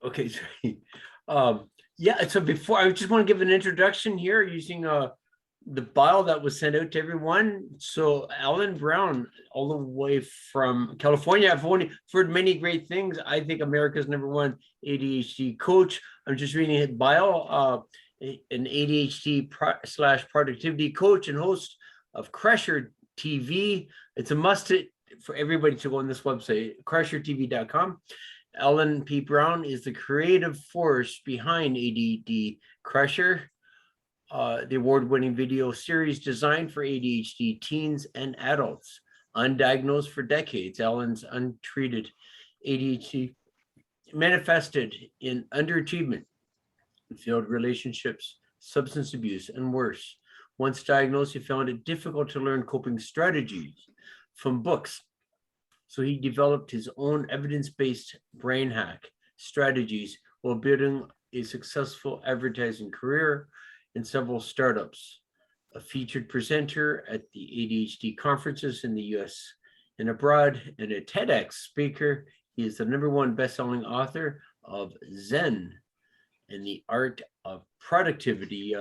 Okay, sorry. Yeah, so before I just want to give an introduction here using the bio that was sent out to everyone. So Alan Brown, all the way from California. I've only heard many great things. I think America's #1 ADHD coach. I'm just reading his bio. An ADHD slash productivity coach and host of Crusher TV. It's a must for everybody to go on this website, crushertv.com. Ellen P. Brown is the creative force behind ADD Crusher, the award-winning video series designed for ADHD teens and adults. Undiagnosed for decades, Ellen's untreated ADHD manifested in underachievement, failed relationships, substance abuse, and worse. Once diagnosed, he found it difficult to learn coping strategies from books. So he developed his own evidence-based brain hack strategies while building a successful advertising career in several startups. A featured presenter at the ADHD conferences in the US and abroad, and a TEDx speaker. He is the #1 best-selling author of Zen and the Art of Productivity.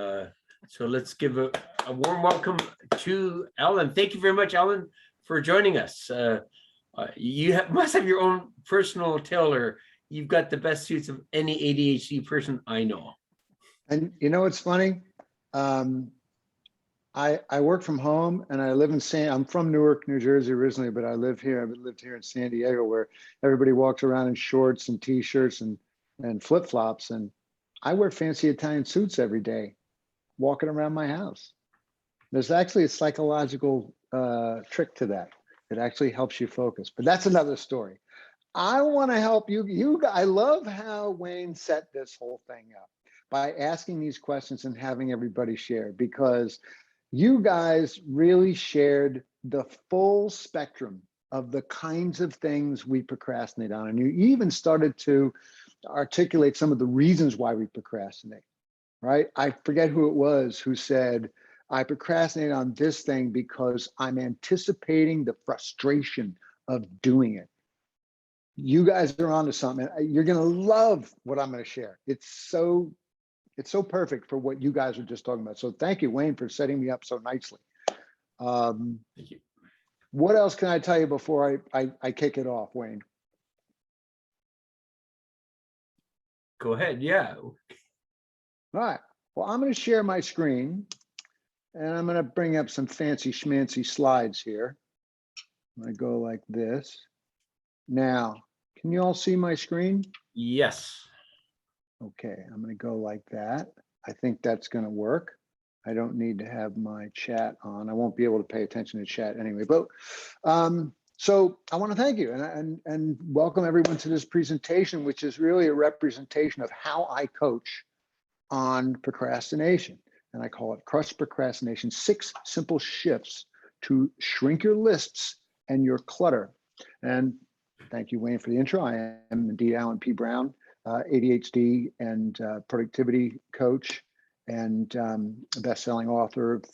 So let's give a warm welcome to Alan. Thank you very much, Alan, for joining us. You must have your own personal tailor. You've got the best suits of any ADHD person I know. And you know what's funny? I work from home and I live in I'm from Newark, New Jersey originally, but I live here. I've lived here in San Diego where everybody walks around in shorts and t-shirts and flip-flops. And I wear fancy Italian suits every day, walking around my house. There's actually a psychological trick to that. It actually helps you focus, but that's another story. I want to help you. I love how Wayne set this whole thing up by asking these questions and having everybody share, because you guys really shared the full spectrum of the kinds of things we procrastinate on. And you even started to articulate some of the reasons why we procrastinate, right? I forget who it was who said, I procrastinate on this thing because I'm anticipating the frustration of doing it. You guys are onto something. You're going to love what I'm going to share. It's so perfect for what you guys are just talking about. So thank you, Wayne, for setting me up so nicely. Thank you. What else can I tell you before I kick it off, Wayne? Go ahead. Yeah. All right. Well, I'm going to share my screen. And I'm going to bring up some fancy schmancy slides here. I go like this. Now, can you all see my screen? Yes. Okay, I'm going to go like that. I think that's going to work. I don't need to have my chat on. I won't be able to pay attention to chat anyway. But so I want to thank you and welcome everyone to this presentation, which is really a representation of how I coach on procrastination. And I call it Crush Procrastination, 6 simple shifts to shrink your lists and your clutter. And thank you, Wayne, for the intro. I am indeed Alan P. Brown, ADHD and productivity coach and best-selling author of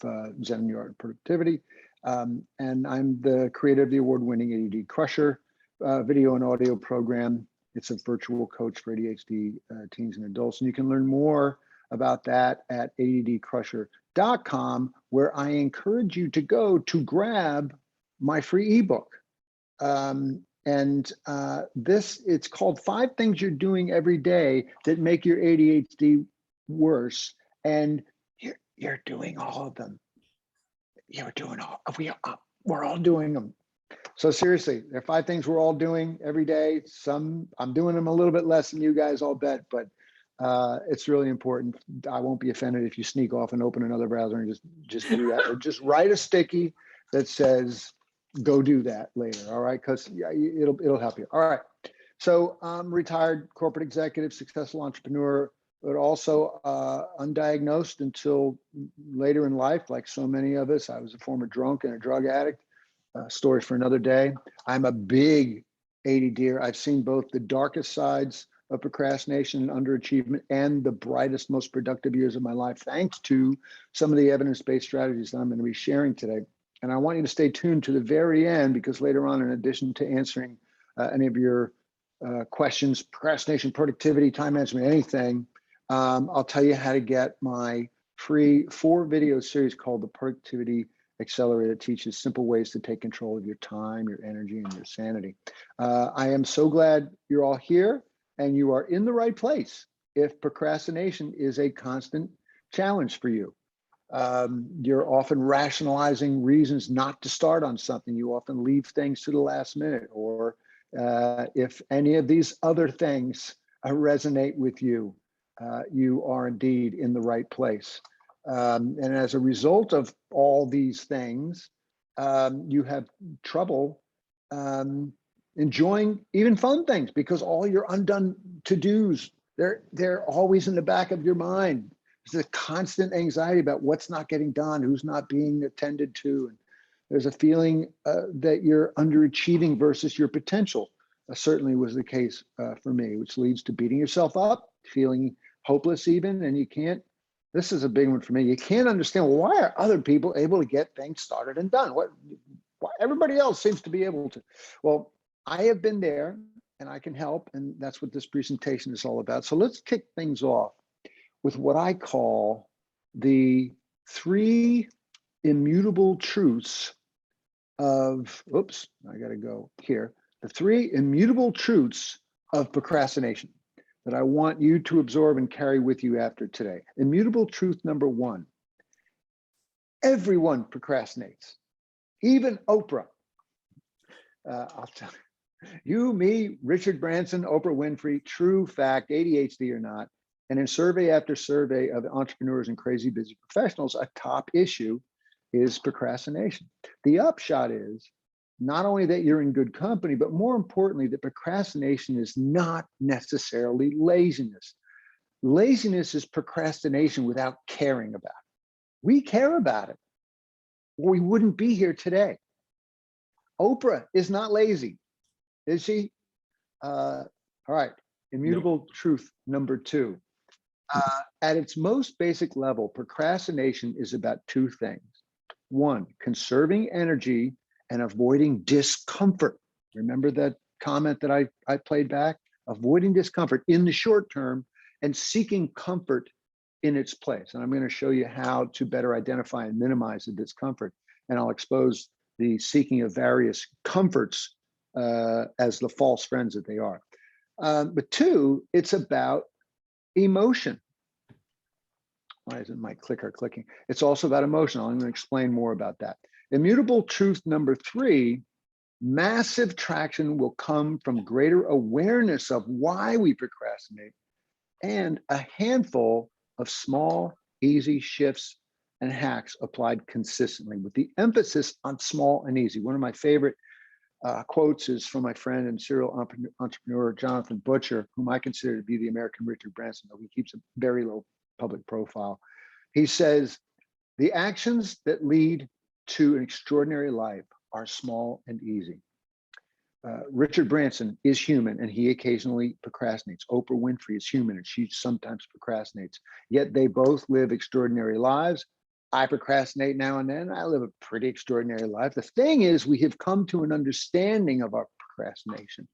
Zen and the Art of Productivity. And I'm the creator of the award-winning ADD Crusher video and audio program. It's a virtual coach for ADHD teens and adults. And you can learn more about that at addcrusher.com, where I encourage you to go to grab my free ebook. It's called 5 Things You're Doing Every Day That Make Your ADHD Worse. And you're doing all of them. You're doing all, we're all doing them. So seriously, there are 5 things we're all doing every day. Some, I'm doing them a little bit less than you guys, I'll bet, but it's really important. I won't be offended if you sneak off and open another browser and just do that, or just write a sticky that says, go do that later. All right. Cause yeah, it'll help you. All right. So I'm retired corporate executive, successful entrepreneur, but also undiagnosed until later in life. Like so many of us, I was a former drunk and a drug addict. Stories for another day. I'm a big ADD. I've seen both the darkest sides of procrastination and underachievement and the brightest, most productive years of my life, thanks to some of the evidence-based strategies that I'm going to be sharing today. And I want you to stay tuned to the very end, because later on, in addition to answering any of your questions, procrastination, productivity, time management, anything, I'll tell you how to get my free 4-video series called the Productivity Accelerator that teaches simple ways to take control of your time, your energy, and your sanity. I am so glad you're all here and you are in the right place if procrastination is a constant challenge for you. You're often rationalizing reasons not to start on something. You often leave things to the last minute, or if any of these other things resonate with you, you are indeed in the right place. And as a result of all these things, you have trouble enjoying even fun things because all your undone to-dos, they're always in the back of your mind. There's a constant anxiety about what's not getting done, who's not being attended to. And there's a feeling that you're underachieving versus your potential. Certainly was the case for me, which leads to beating yourself up, feeling hopeless even, and you can't, this is a big one for me, you can't understand, well, why are other people able to get things started and done? Why everybody else seems to be able to? Well, I have been there and I can help, and that's what this presentation is all about. So let's kick things off with what I call the 3 immutable truths of, oops, I gotta go here. The 3 immutable truths of procrastination that I want you to absorb and carry with you after today. Immutable truth number 1, everyone procrastinates, even Oprah. I'll tell you, me, Richard Branson, Oprah Winfrey, true fact, ADHD or not. And in survey after survey of entrepreneurs and crazy busy professionals, a top issue is procrastination. The upshot is not only that you're in good company, but more importantly, that procrastination is not necessarily laziness. Laziness is procrastination without caring about it. We care about it, or we wouldn't be here today. Oprah is not lazy, is she? All right, immutable truth number 2. At its most basic level, procrastination is about 2 things. 1, conserving energy and avoiding discomfort. Remember that comment that I played back? Avoiding discomfort in the short term and seeking comfort in its place. And I'm going to show you how to better identify and minimize the discomfort. And I'll expose the seeking of various comforts as the false friends that they are. But 2, it's about emotion. Why isn't my clicker clicking? It's also about emotion. I'm going to explain more about that. Immutable truth number 3, massive traction will come from greater awareness of why we procrastinate and a handful of small, easy shifts and hacks applied consistently with the emphasis on small and easy. One of my favorite quotes is from my friend and serial entrepreneur, Jonathan Butcher, whom I consider to be the American Richard Branson, though he keeps a very low public profile. He says, the actions that lead to an extraordinary life are small and easy. Richard Branson is human and he occasionally procrastinates. Oprah Winfrey is human and she sometimes procrastinates. Yet they both live extraordinary lives. I procrastinate now and then. I live a pretty extraordinary life. The thing is, we have come to an understanding of our procrastination,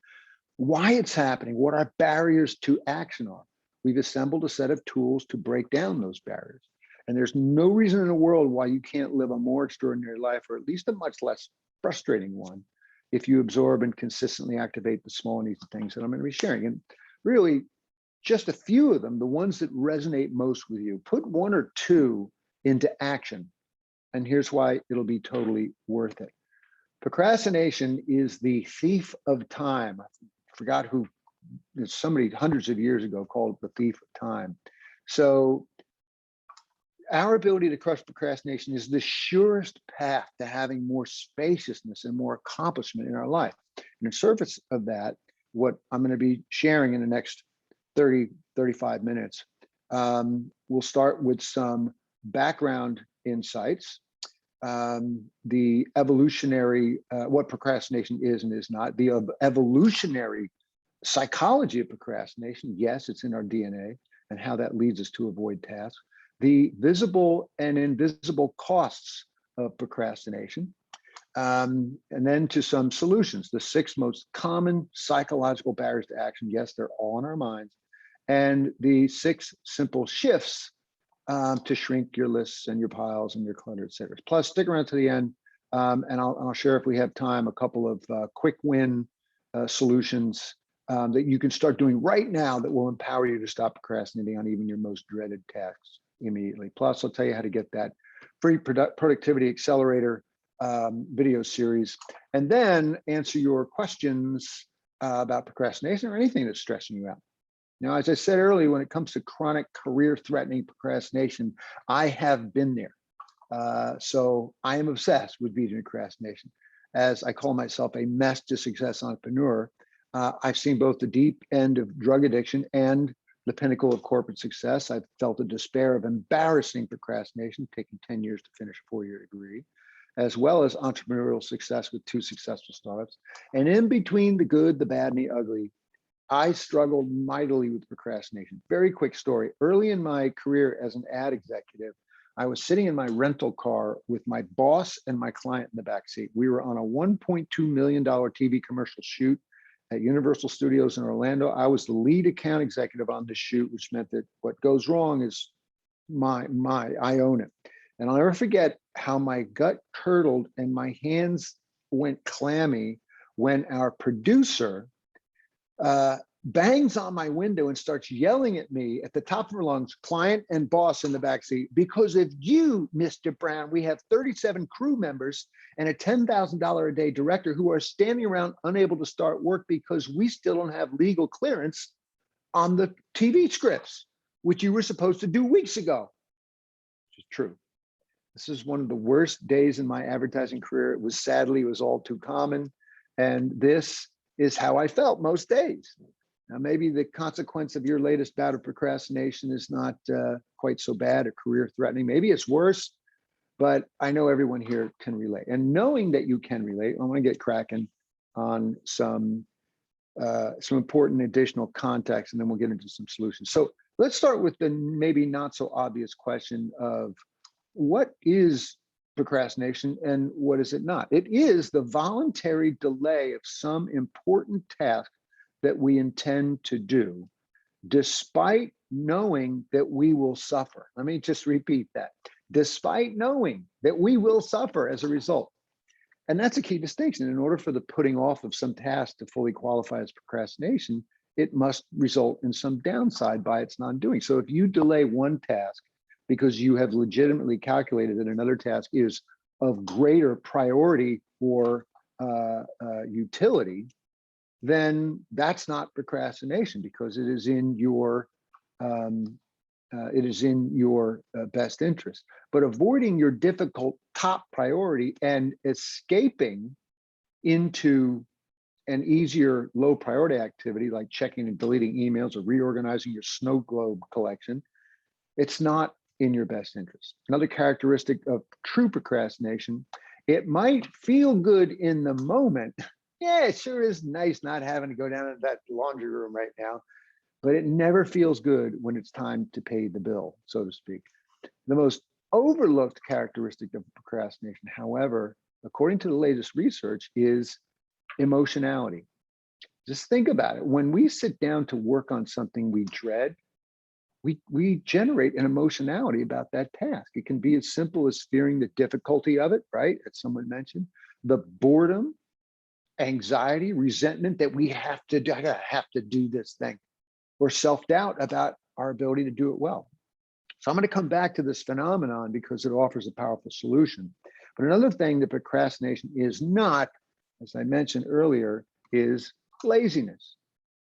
why it's happening, what our barriers to action are. We've assembled a set of tools to break down those barriers. And there's no reason in the world why you can't live a more extraordinary life, or at least a much less frustrating one, if you absorb and consistently activate the small and easy things that I'm going to be sharing. And really, just a few of them, the ones that resonate most with you, put 1 or 2 into action. And here's why it'll be totally worth it. Procrastination is the thief of time. I forgot who, somebody hundreds of years ago called it the thief of time. So our ability to crush procrastination is the surest path to having more spaciousness and more accomplishment in our life. And in service of that, what I'm going to be sharing in the next 35 minutes, we'll start with some background insights, the evolutionary, what procrastination is and is not, the evolutionary psychology of procrastination. Yes, it's in our DNA, and how that leads us to avoid tasks. The visible and invisible costs of procrastination, And then to some solutions, the 6 most common psychological barriers to action. Yes, they're all in our minds. And the 6 simple shifts to shrink your lists and your piles and your clutter, et cetera. Plus, stick around to the end, and I'll share, if we have time, a couple of quick win solutions that you can start doing right now that will empower you to stop procrastinating on even your most dreaded tasks immediately. Plus, I'll tell you how to get that free productivity accelerator video series, and then answer your questions about procrastination or anything that's stressing you out. Now, as I said earlier, when it comes to chronic career-threatening procrastination, I have been there. So I am obsessed with beating procrastination. As I call myself a mess to success entrepreneur, I've seen both the deep end of drug addiction and the pinnacle of corporate success. I've felt the despair of embarrassing procrastination, taking 10 years to finish a 4-year degree, as well as entrepreneurial success with 2 successful startups. And in between the good, the bad, and the ugly, I struggled mightily with procrastination. Very quick story. Early in my career as an ad executive, I was sitting in my rental car with my boss and my client in the back seat. We were on a $1.2 million TV commercial shoot at Universal Studios in Orlando. I was the lead account executive on the shoot, which meant that what goes wrong is I own it. And I'll never forget how my gut curdled and my hands went clammy when our producer bangs on my window and starts yelling at me at the top of her lungs, client and boss in the backseat, because of you, Mr. Brown, we have 37 crew members and a $10,000 a day director who are standing around unable to start work because we still don't have legal clearance on the TV scripts, which you were supposed to do weeks ago. Which is true. This is one of the worst days in my advertising career. It was all too common. And this is how I felt most days. Now, maybe the consequence of your latest bout of procrastination is not quite so bad or career threatening. Maybe it's worse, but I know everyone here can relate. And knowing that you can relate, I want to get cracking on some important additional context, and then we'll get into some solutions. So let's start with the maybe not so obvious question of what is procrastination and what is it not? It is the voluntary delay of some important task that we intend to do, despite knowing that we will suffer. Let me just repeat that. Despite knowing that we will suffer as a result. And that's a key distinction. In order for the putting off of some task to fully qualify as procrastination, it must result in some downside by its non-doing. So if you delay one task because you have legitimately calculated that another task is of greater priority or utility, then that's not procrastination, because it is in your best interest. But avoiding your difficult top priority and escaping into an easier low priority activity like checking and deleting emails or reorganizing your snow globe collection, it's not in your best interest. Another characteristic of true procrastination, it might feel good in the moment. Yeah, it sure is nice not having to go down to that laundry room right now, but it never feels good when it's time to pay the bill, so to speak. The most overlooked characteristic of procrastination, however, according to the latest research, is emotionality. Just think about it. When we sit down to work on something we dread, we generate an emotionality about that task. It can be as simple as fearing the difficulty of it, right? As someone mentioned, the boredom, anxiety, resentment that I have to do this thing, or self-doubt about our ability to do it well. So I'm going to come back to this phenomenon because it offers a powerful solution. But another thing that procrastination is not, as I mentioned earlier, is laziness.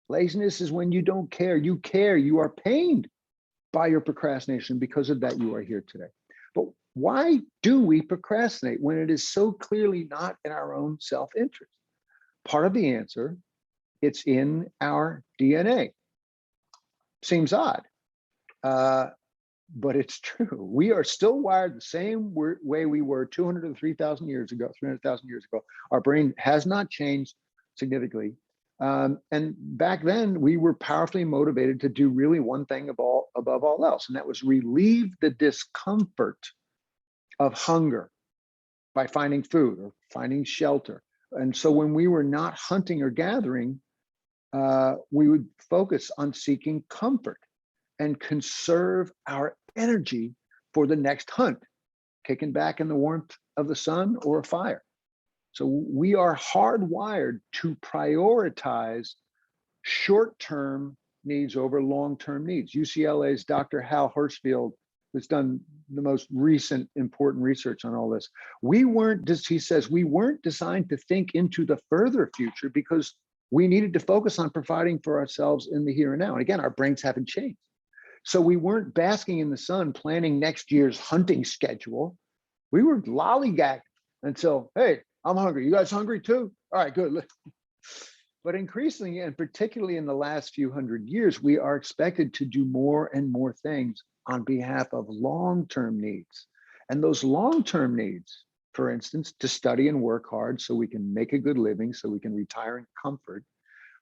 Laziness is when you don't care. You care. You are pained by your procrastination. Because of that, you are here today. But why do we procrastinate when it is so clearly not in our own self-interest? Part of the answer, it's in our DNA. Seems odd, but it's true. We are still wired the same way we were 200 to 3,000 years ago, 300,000 years ago. Our brain has not changed significantly. And back then, we were powerfully motivated to do really one thing above all else, and that was relieve the discomfort of hunger by finding food or finding shelter. And so when we were not hunting or gathering, we would focus on seeking comfort and conserve our energy for the next hunt, kicking back in the warmth of the sun or a fire. So we are hardwired to prioritize short-term needs over long-term needs. UCLA's Dr. Hal Hershfield has done the most recent important research on all this. He says, we weren't designed to think into the further future because we needed to focus on providing for ourselves in the here and now. And again, our brains haven't changed. So we weren't basking in the sun planning next year's hunting schedule. We were lollygagging until, hey, I'm hungry. You guys hungry too? All right, good. But increasingly, and particularly in the last few hundred years, we are expected to do more and more things on behalf of long-term needs. And those long-term needs, for instance, to study and work hard so we can make a good living, so we can retire in comfort,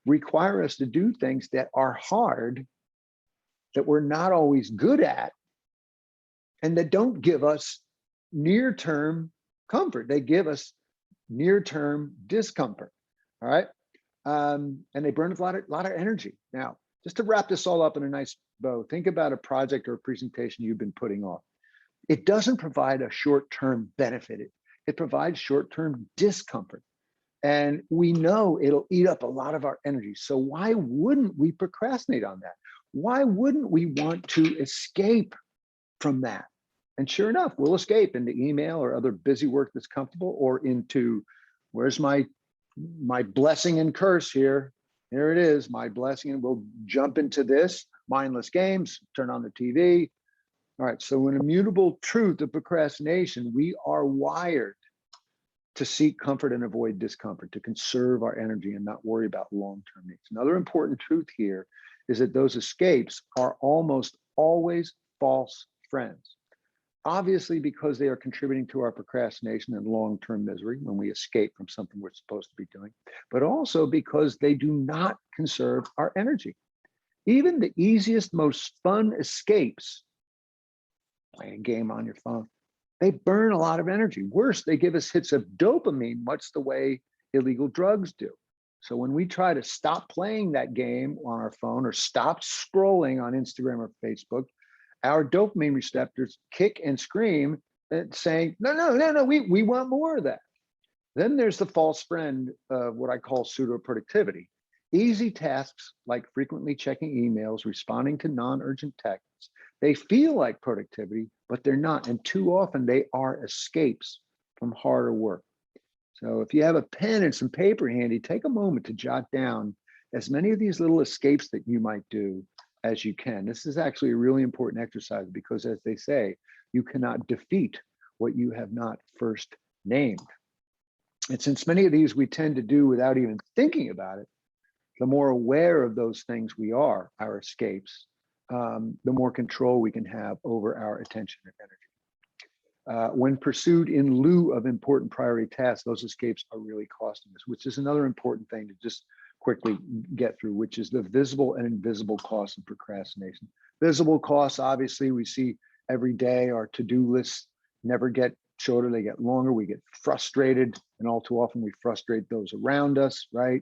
require us to do things that are hard, that we're not always good at, and that don't give us near-term comfort. They give us near-term discomfort, all right? And they burn a lot of energy. Now, just to wrap this all up in a nice bow, think about a project or a presentation you've been putting off. It doesn't provide a short-term benefit. It provides short-term discomfort. And we know it'll eat up a lot of our energy. So why wouldn't we procrastinate on that? Why wouldn't we want to escape from that? And sure enough, we'll escape into email or other busy work that's comfortable, or into, where's my blessing and curse here? Here it is, my blessing, and we'll jump into this, mindless games, turn on the TV. All right, so an immutable truth of procrastination, we are wired to seek comfort and avoid discomfort, to conserve our energy and not worry about long-term needs. Another important truth here is that those escapes are almost always false friends. Obviously, because they are contributing to our procrastination and long-term misery when we escape from something we're supposed to be doing, but also because they do not conserve our energy. Even the easiest, most fun escapes, playing a game on your phone, they burn a lot of energy. Worse, they give us hits of dopamine, much the way illegal drugs do. So when we try to stop playing that game on our phone or stop scrolling on Instagram or Facebook, our dopamine receptors kick and scream, saying, no, we want more of that. Then there's the false friend of what I call pseudo productivity. Easy tasks like frequently checking emails, responding to non-urgent texts, they feel like productivity, but they're not. And too often they are escapes from harder work. So if you have a pen and some paper handy, take a moment to jot down as many of these little escapes that you might do as you can. This is actually a really important exercise because, as they say, you cannot defeat what you have not first named. And since many of these we tend to do without even thinking about it, the more aware of those things we are, our escapes, the more control we can have over our attention and energy. When pursued in lieu of important priority tasks, those escapes are really costing us, which is another important thing to just quickly get through, which is the visible and invisible costs of procrastination. Visible costs, obviously, we see every day. Our to-do lists never get shorter, they get longer. We get frustrated, and all too often we frustrate those around us, right?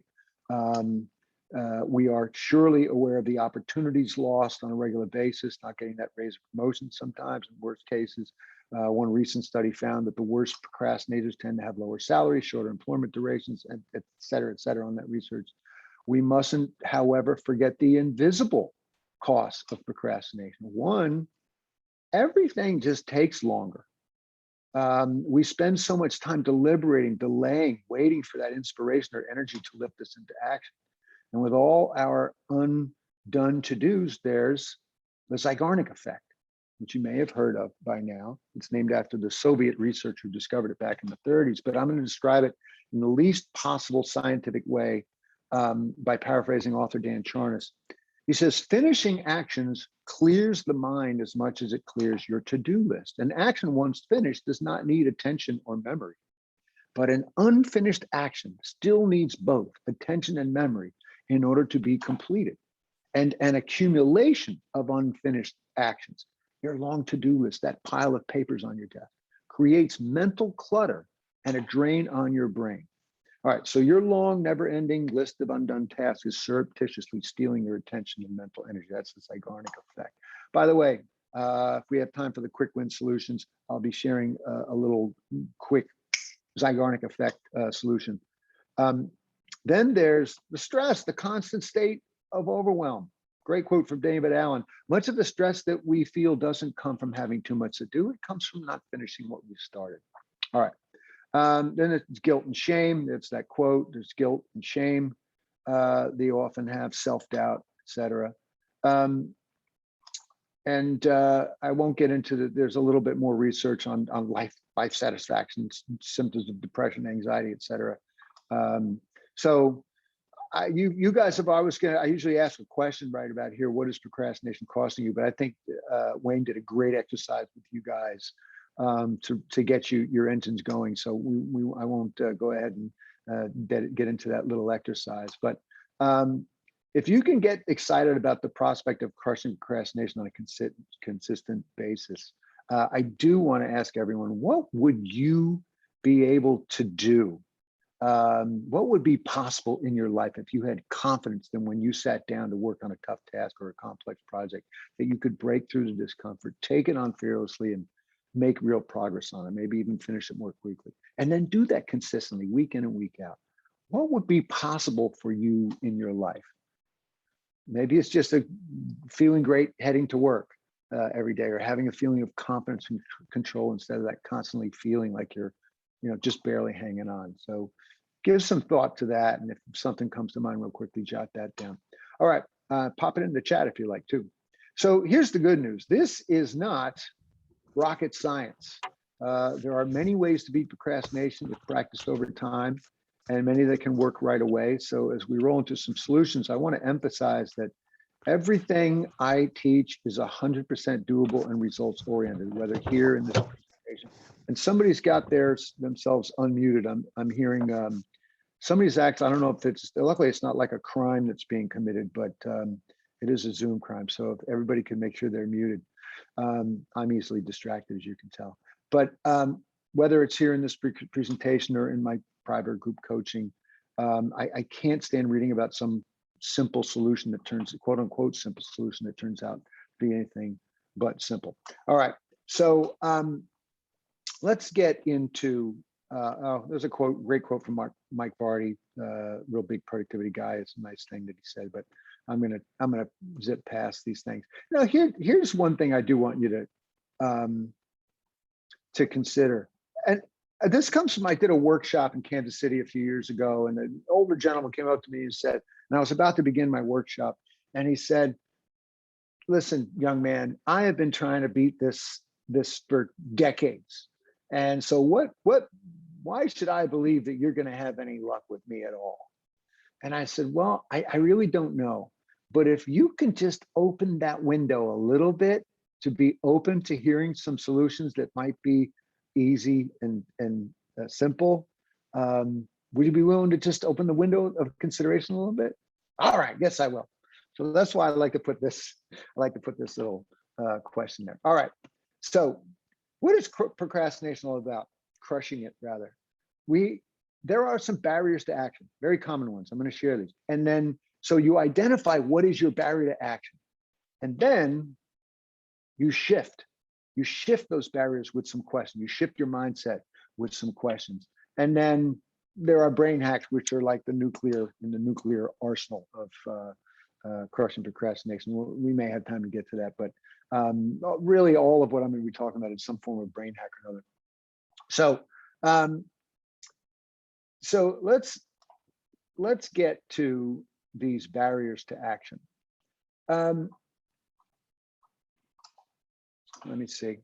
We are surely aware of the opportunities lost on a regular basis, not getting that raise or promotion sometimes, in worst cases. One recent study found that the worst procrastinators tend to have lower salaries, shorter employment durations, and et cetera on that research. We mustn't, however, forget the invisible costs of procrastination. One, everything just takes longer. We spend so much time deliberating, delaying, waiting for that inspiration or energy to lift us into action. And with all our undone to-dos, there's the Zeigarnik effect, which you may have heard of by now. It's named after the Soviet researcher who discovered it back in the 30s, but I'm going to describe it in the least possible scientific way by paraphrasing author Dan Charnas. He says, finishing actions clears the mind as much as it clears your to-do list. An action once finished does not need attention or memory, but an unfinished action still needs both attention and memory in order to be completed. And an accumulation of unfinished actions, your long to-do list, that pile of papers on your desk, creates mental clutter and a drain on your brain. All right, so your long, never-ending list of undone tasks is surreptitiously stealing your attention and mental energy. That's the Zeigarnik effect. By the way, if we have time for the quick win solutions, I'll be sharing a little quick Zeigarnik effect solution. Then there's the stress, the constant state of overwhelm. Great quote from David Allen. Much of the stress that we feel doesn't come from having too much to do. It comes from not finishing what we started. All right. Then it's guilt and shame. It's that quote. There's guilt and shame. They often have self-doubt, etc. I won't get into the. There's a little bit more research on life satisfaction, symptoms of depression, anxiety, etc. So you guys have always I usually ask a question right about here. What is procrastination costing you? But I think Wayne did a great exercise with you guys to get your engines going. So I won't go ahead and get into that little exercise. But if you can get excited about the prospect of crushing procrastination on a consistent basis, I do want to ask everyone, what would you be able to do? What would be possible in your life if you had confidence that when you sat down to work on a tough task or a complex project, that you could break through the discomfort, take it on fearlessly, and make real progress on it, maybe even finish it more quickly, and then do that consistently, week in and week out? What would be possible for you in your life? Maybe it's just a feeling great heading to work every day, or having a feeling of confidence and control instead of that constantly feeling like you're just barely hanging on. So give some thought to that. And if something comes to mind real quickly, jot that down. All right, pop it in the chat if you like too. So here's the good news. This is not rocket science. There are many ways to beat procrastination if practiced over time, and many that can work right away. So as we roll into some solutions, I want to emphasize that everything I teach is 100% doable and results oriented, whether here in this presentation. And somebody's got themselves unmuted. I'm hearing somebody's actually, I don't know if it's, luckily it's not like a crime that's being committed, but it is a Zoom crime. So if everybody can make sure they're muted. I'm easily distracted, as you can tell. But whether it's here in this presentation or in my private group coaching, I can't stand reading about some simple solution that turns, quote unquote, simple solution that turns out to be anything but simple. All right, so let's get into, there's a quote, great quote from Mike Vardy, real big productivity guy. It's a nice thing that he said, but I'm gonna zip past these things. Now here's one thing I do want you to consider. And this comes from, I did a workshop in Kansas City a few years ago, and an older gentleman came up to me and said, and I was about to begin my workshop, and he said, listen, young man, I have been trying to beat this for decades. And so why should I believe that you're going to have any luck with me at all? And I said, well, I really don't know. But if you can just open that window a little bit to be open to hearing some solutions that might be easy and simple, would you be willing to just open the window of consideration a little bit? All right, yes, I will. So that's why I like to put this little question there. All right, so what is procrastination all about? Crushing it, rather. There are some barriers to action, very common ones. I'm going to share these. And then, so you identify what is your barrier to action. And then you shift those barriers with some questions. You shift your mindset with some questions. And then there are brain hacks, which are like the nuclear arsenal of crushing procrastination. We may have time to get to that, but really all of what I'm going to be talking about is some form of brain hack or another. So let's get to these barriers to action. Let me see.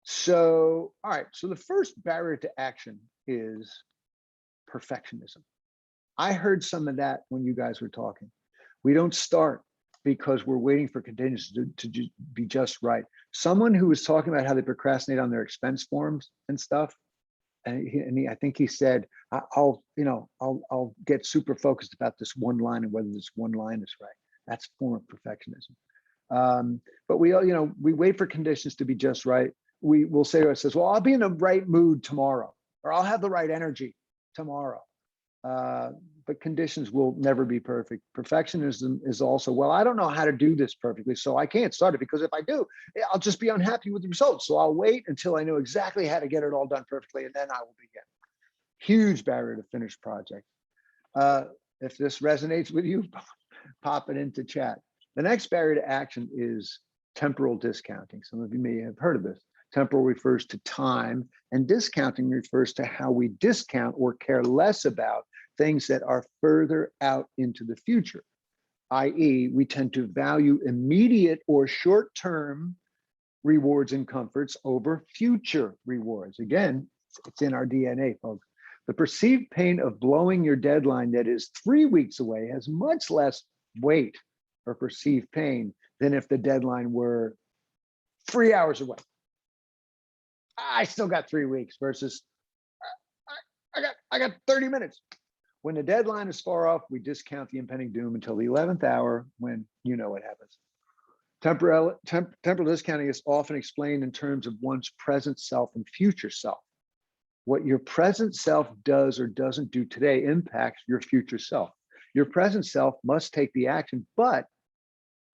So, all right. So the first barrier to action is perfectionism. I heard some of that when you guys were talking. We don't start because we're waiting for conditions to be just right. Someone who was talking about how they procrastinate on their expense forms and stuff, and I think he said, I'll get super focused about this one line and whether this one line is right. That's a form of perfectionism. But we wait for conditions to be just right. we will say to ourselves, well, I'll be in the right mood tomorrow, or I'll have the right energy tomorrow. But conditions will never be perfect. Perfectionism is also, well, I don't know how to do this perfectly, so I can't start it, because if I do, I'll just be unhappy with the results. So I'll wait until I know exactly how to get it all done perfectly, and then I will begin. Huge barrier to finished project. If this resonates with you, pop it into chat. The next barrier to action is temporal discounting. Some of you may have heard of this. Temporal refers to time, and discounting refers to how we discount or care less about things that are further out into the future, i.e., we tend to value immediate or short-term rewards and comforts over future rewards. Again, it's in our DNA, folks. The perceived pain of blowing your deadline that is 3 weeks away has much less weight or perceived pain than if the deadline were 3 hours away. I still got 3 weeks versus I got 30 minutes. When the deadline is far off, we discount the impending doom until the 11th hour, when you know what happens. Temporal discounting is often explained in terms of one's present self and future self. What your present self does or doesn't do today impacts your future self. Your present self must take the action, but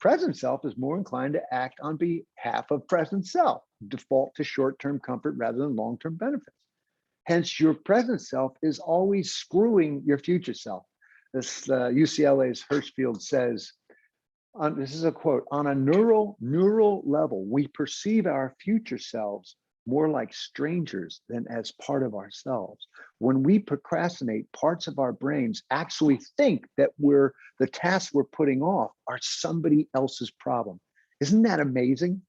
present self is more inclined to act on behalf of present self, default to short-term comfort rather than long-term benefits. Hence, your present self is always screwing your future self. This UCLA's Hirschfield says, this is a quote, on a neural level, we perceive our future selves more like strangers than as part of ourselves. When we procrastinate, parts of our brains actually think that the tasks we're putting off are somebody else's problem. Isn't that amazing?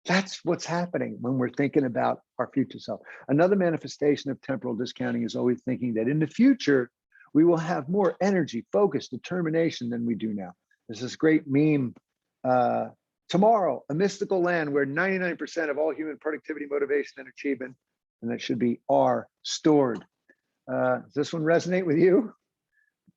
That's what's happening when we're thinking about our future self. Another manifestation of temporal discounting is always thinking that in the future, we will have more energy, focus, determination than we do now. There's this great meme, tomorrow, a mystical land where 99% of all human productivity, motivation, and achievement, and that should be are stored. Does this one resonate with you?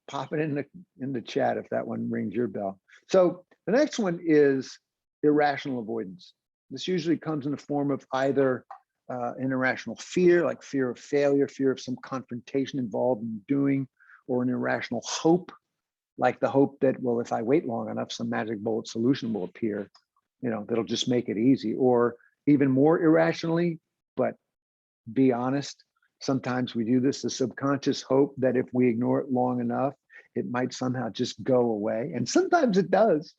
Pop it in the chat if that one rings your bell. So the next one is irrational avoidance. This usually comes in the form of either an irrational fear, like fear of failure, fear of some confrontation involved in doing, or an irrational hope, like the hope that, well, if I wait long enough, some magic bullet solution will appear, that'll just make it easy. Or even more irrationally, but be honest, sometimes we do this, the subconscious hope that if we ignore it long enough, it might somehow just go away. And sometimes it does.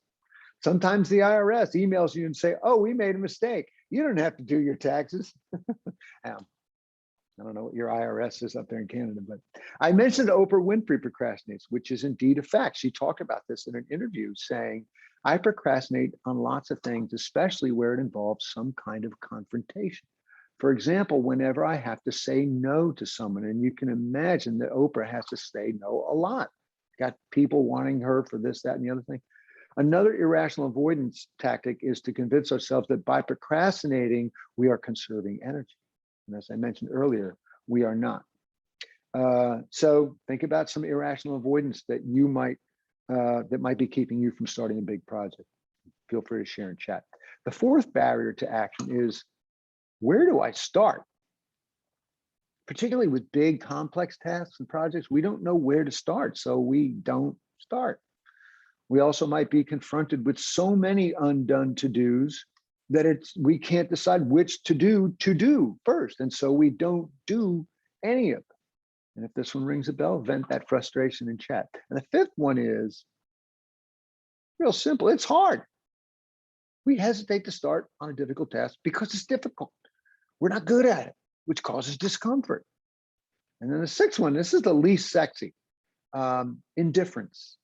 Sometimes the IRS emails you and say, oh, we made a mistake. You don't have to do your taxes. I don't know what your IRS is up there in Canada, but I mentioned Oprah Winfrey procrastinates, which is indeed a fact. She talked about this in an interview saying, I procrastinate on lots of things, especially where it involves some kind of confrontation. For example, whenever I have to say no to someone, and you can imagine that Oprah has to say no a lot. Got people wanting her for this, that, and the other thing. Another irrational avoidance tactic is to convince ourselves that by procrastinating, we are conserving energy. And as I mentioned earlier, we are not. So think about some irrational avoidance that you might be keeping you from starting a big project. Feel free to share in chat. The fourth barrier to action is, where do I start? Particularly with big complex tasks and projects, we don't know where to start, so we don't start. We also might be confronted with so many undone to-dos that we can't decide which to do first. And so we don't do any of them. And if this one rings a bell, vent that frustration in chat. And the fifth one is real simple. It's hard. We hesitate to start on a difficult task because it's difficult. We're not good at it, which causes discomfort. And then the sixth one, this is the least sexy, indifference.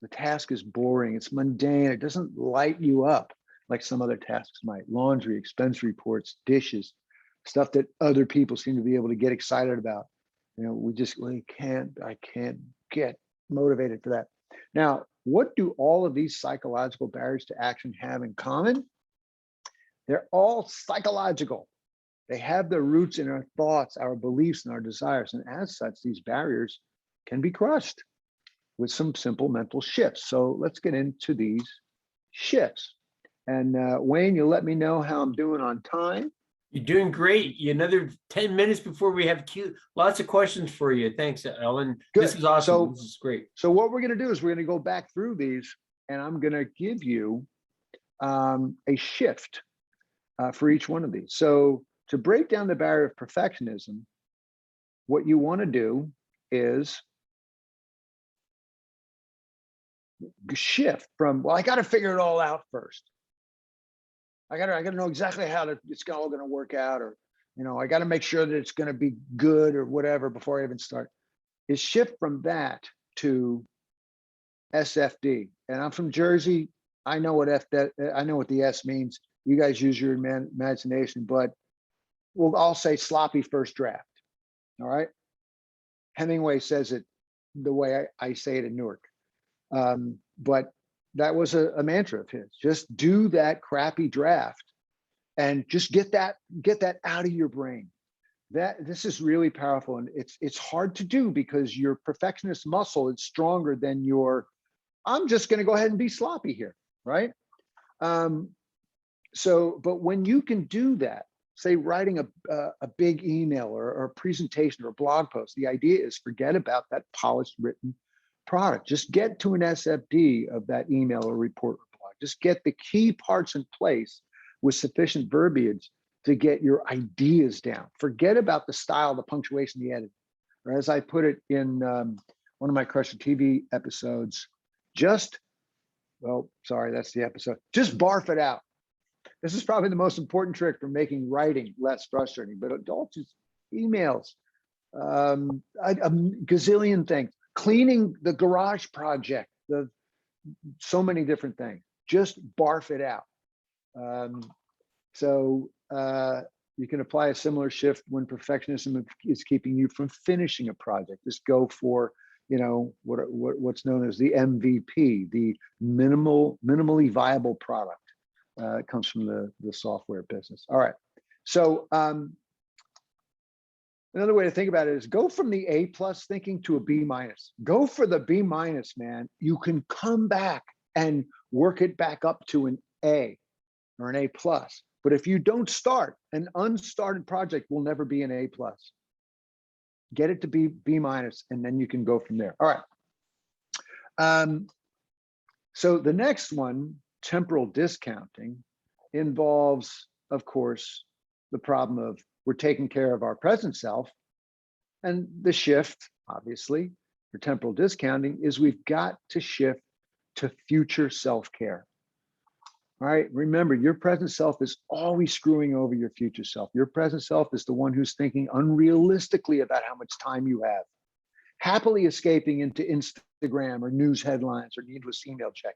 The task is boring, it's mundane, it doesn't light you up like some other tasks might. Laundry, expense reports, dishes, stuff that other people seem to be able to get excited about. I can't get motivated for that. Now, what do all of these psychological barriers to action have in common? They're all psychological. They have their roots in our thoughts, our beliefs, and our desires. And as such, these barriers can be crushed with some simple mental shifts. So let's get into these shifts. And Wayne, you'll let me know how I'm doing on time. You're doing great. You another 10 minutes before we have lots of questions for you. Thanks, Ellen. This Good. is awesome. So, This is great. so what we're going to do is we're going to go back through these, and I'm going to give you a shift for each one of these. So to break down the barrier of perfectionism, what you want to do is shift from, well, I got to figure it all out first. I got to know exactly how it's all going to work out, or, I got to make sure that it's going to be good or whatever before I even start. Is shift from that to SFD. And I'm from Jersey. I know what I know what the S means. You guys use your imagination, but I'll say sloppy first draft. All right. Hemingway says it the way I say it in Newark. But that was a mantra of his. Just do that crappy draft and just get that out of your brain. This is really powerful, and it's hard to do because your perfectionist muscle is stronger than your I'm just going to go ahead and be sloppy here, right? But when you can do that, say writing a big email or a presentation or a blog post, the idea is forget about that polished written product. Just get to an SFD of that email or report or blog. Just get the key parts in place with sufficient verbiage to get your ideas down. Forget about the style, the punctuation, the editing. Or as I put it in one of my Crusher TV episodes, that's the episode. Just barf it out. This is probably the most important trick for making writing less frustrating, but adults just emails, a gazillion things, cleaning the garage project, so many different things. Just barf it out. You can apply a similar shift when perfectionism is keeping you from finishing a project. Just go for, what's known as the MVP, the minimally viable product. It comes from the software business. All right. So another way to think about it is go from the A+ thinking to a B-. Go for the B-, man. You can come back and work it back up to an A or an A+. But if you don't start, an unstarted project will never be an A+. Get it to be B-, and then you can go from there. All right. So the next one, temporal discounting, involves, of course, the problem of we're taking care of our present self. And the shift, obviously, for temporal discounting is we've got to shift to future self-care. All right, remember, your present self is always screwing over your future self. Your present self is the one who's thinking unrealistically about how much time you have, happily escaping into Instagram or news headlines or needless email checking.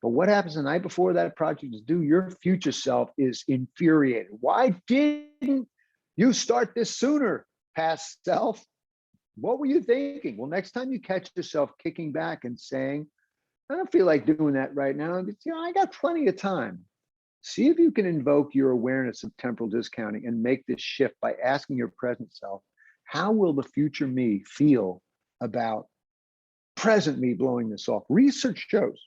But what happens the night before that project is due? Your future self is infuriated. Why didn't you start this sooner, past self? What were you thinking? Well, next time you catch yourself kicking back and saying, I don't feel like doing that right now, but I got plenty of time. See if you can invoke your awareness of temporal discounting and make this shift by asking your present self, how will the future me feel about present me blowing this off? Research shows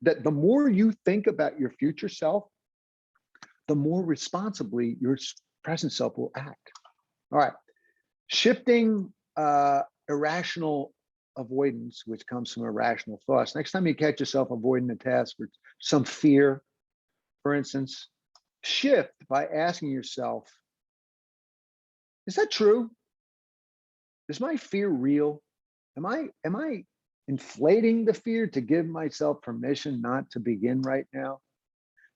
that the more you think about your future self, the more responsibly your present self will act. All right, shifting irrational avoidance, which comes from irrational thoughts. Next time you catch yourself avoiding a task or some fear, for instance, shift by asking yourself, is that true? Is my fear real? Am I inflating the fear to give myself permission not to begin right now?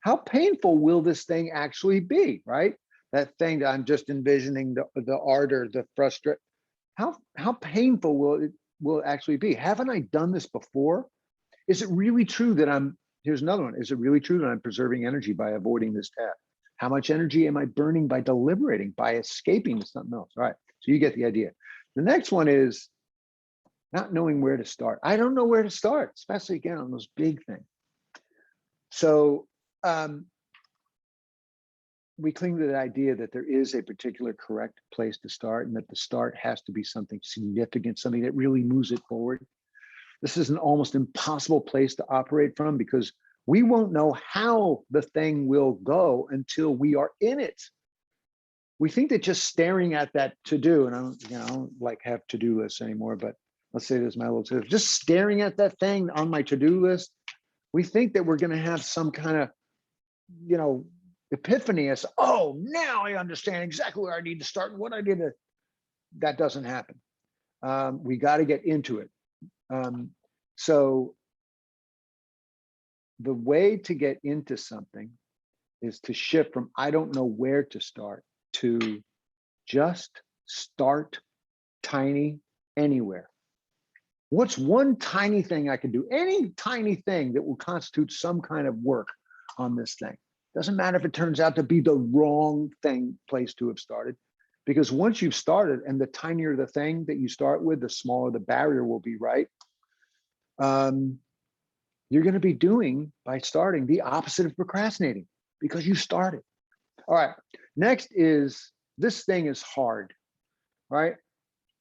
How painful will this thing actually be, right? That thing that I'm just envisioning, the ardor, the frustration. How painful will it actually be? Haven't I done this before? Is it really true that here's another one. Is it really true that I'm preserving energy by avoiding this task? How much energy am I burning by deliberating, by escaping to something else? All right, so you get the idea. The next one is not knowing where to start. I don't know where to start, especially again on those big things. So we cling to the idea that there is a particular correct place to start and that the start has to be something significant, something that really moves it forward. This is an almost impossible place to operate from because We won't know how the thing will go until we are in it. We think that just staring at that to-do, and I don't like have to-do lists anymore, but let's say this is my little tip. Just staring at that thing on my to-do list, we think that we're going to have some kind of, epiphany as, oh, now I understand exactly where I need to start and what I did. That doesn't happen. We got to get into it. So the way to get into something is to shift from I don't know where to start to just start tiny anywhere. What's one tiny thing I can do? Any tiny thing that will constitute some kind of work on this thing. Doesn't matter if it turns out to be the wrong place to have started. Because once you've started, and the tinier the thing that you start with, the smaller the barrier will be, right? You're going to be doing, by starting, the opposite of procrastinating because you started. All right, next is, this thing is hard, right?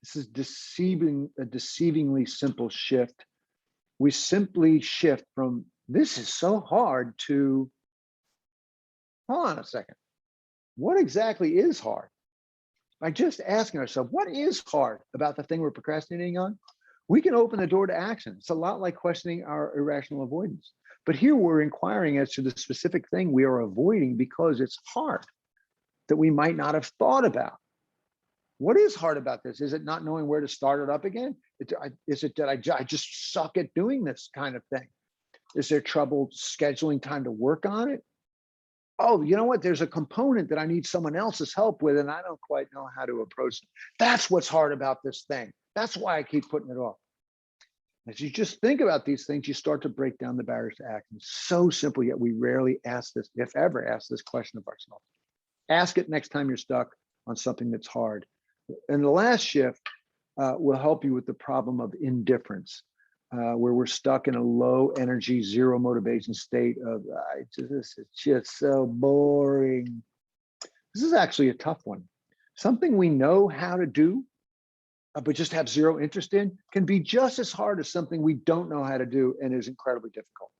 This is a deceivingly simple shift. We simply shift from, this is so hard, to, hold on a second, what exactly is hard? By just asking ourselves, what is hard about the thing we're procrastinating on? We can open the door to action. It's a lot like questioning our irrational avoidance. But here we're inquiring as to the specific thing we are avoiding because it's hard, that we might not have thought about. What is hard about this? Is it not knowing where to start it up again? Is it that I just suck at doing this kind of thing? Is there trouble scheduling time to work on it? Oh, you know what? There's a component that I need someone else's help with, and I don't quite know how to approach it. That's what's hard about this thing. That's why I keep putting it off. As you just think about these things, you start to break down the barriers to action. So simple, yet we rarely ask this, if ever ask this question of ourselves. Ask it next time you're stuck on something that's hard. And the last shift will help you with the problem of indifference, where we're stuck in a low energy, zero motivation state of, this is just so boring. This is actually a tough one. Something we know how to do, but just have zero interest in, can be just as hard as something we don't know how to do and is incredibly difficult.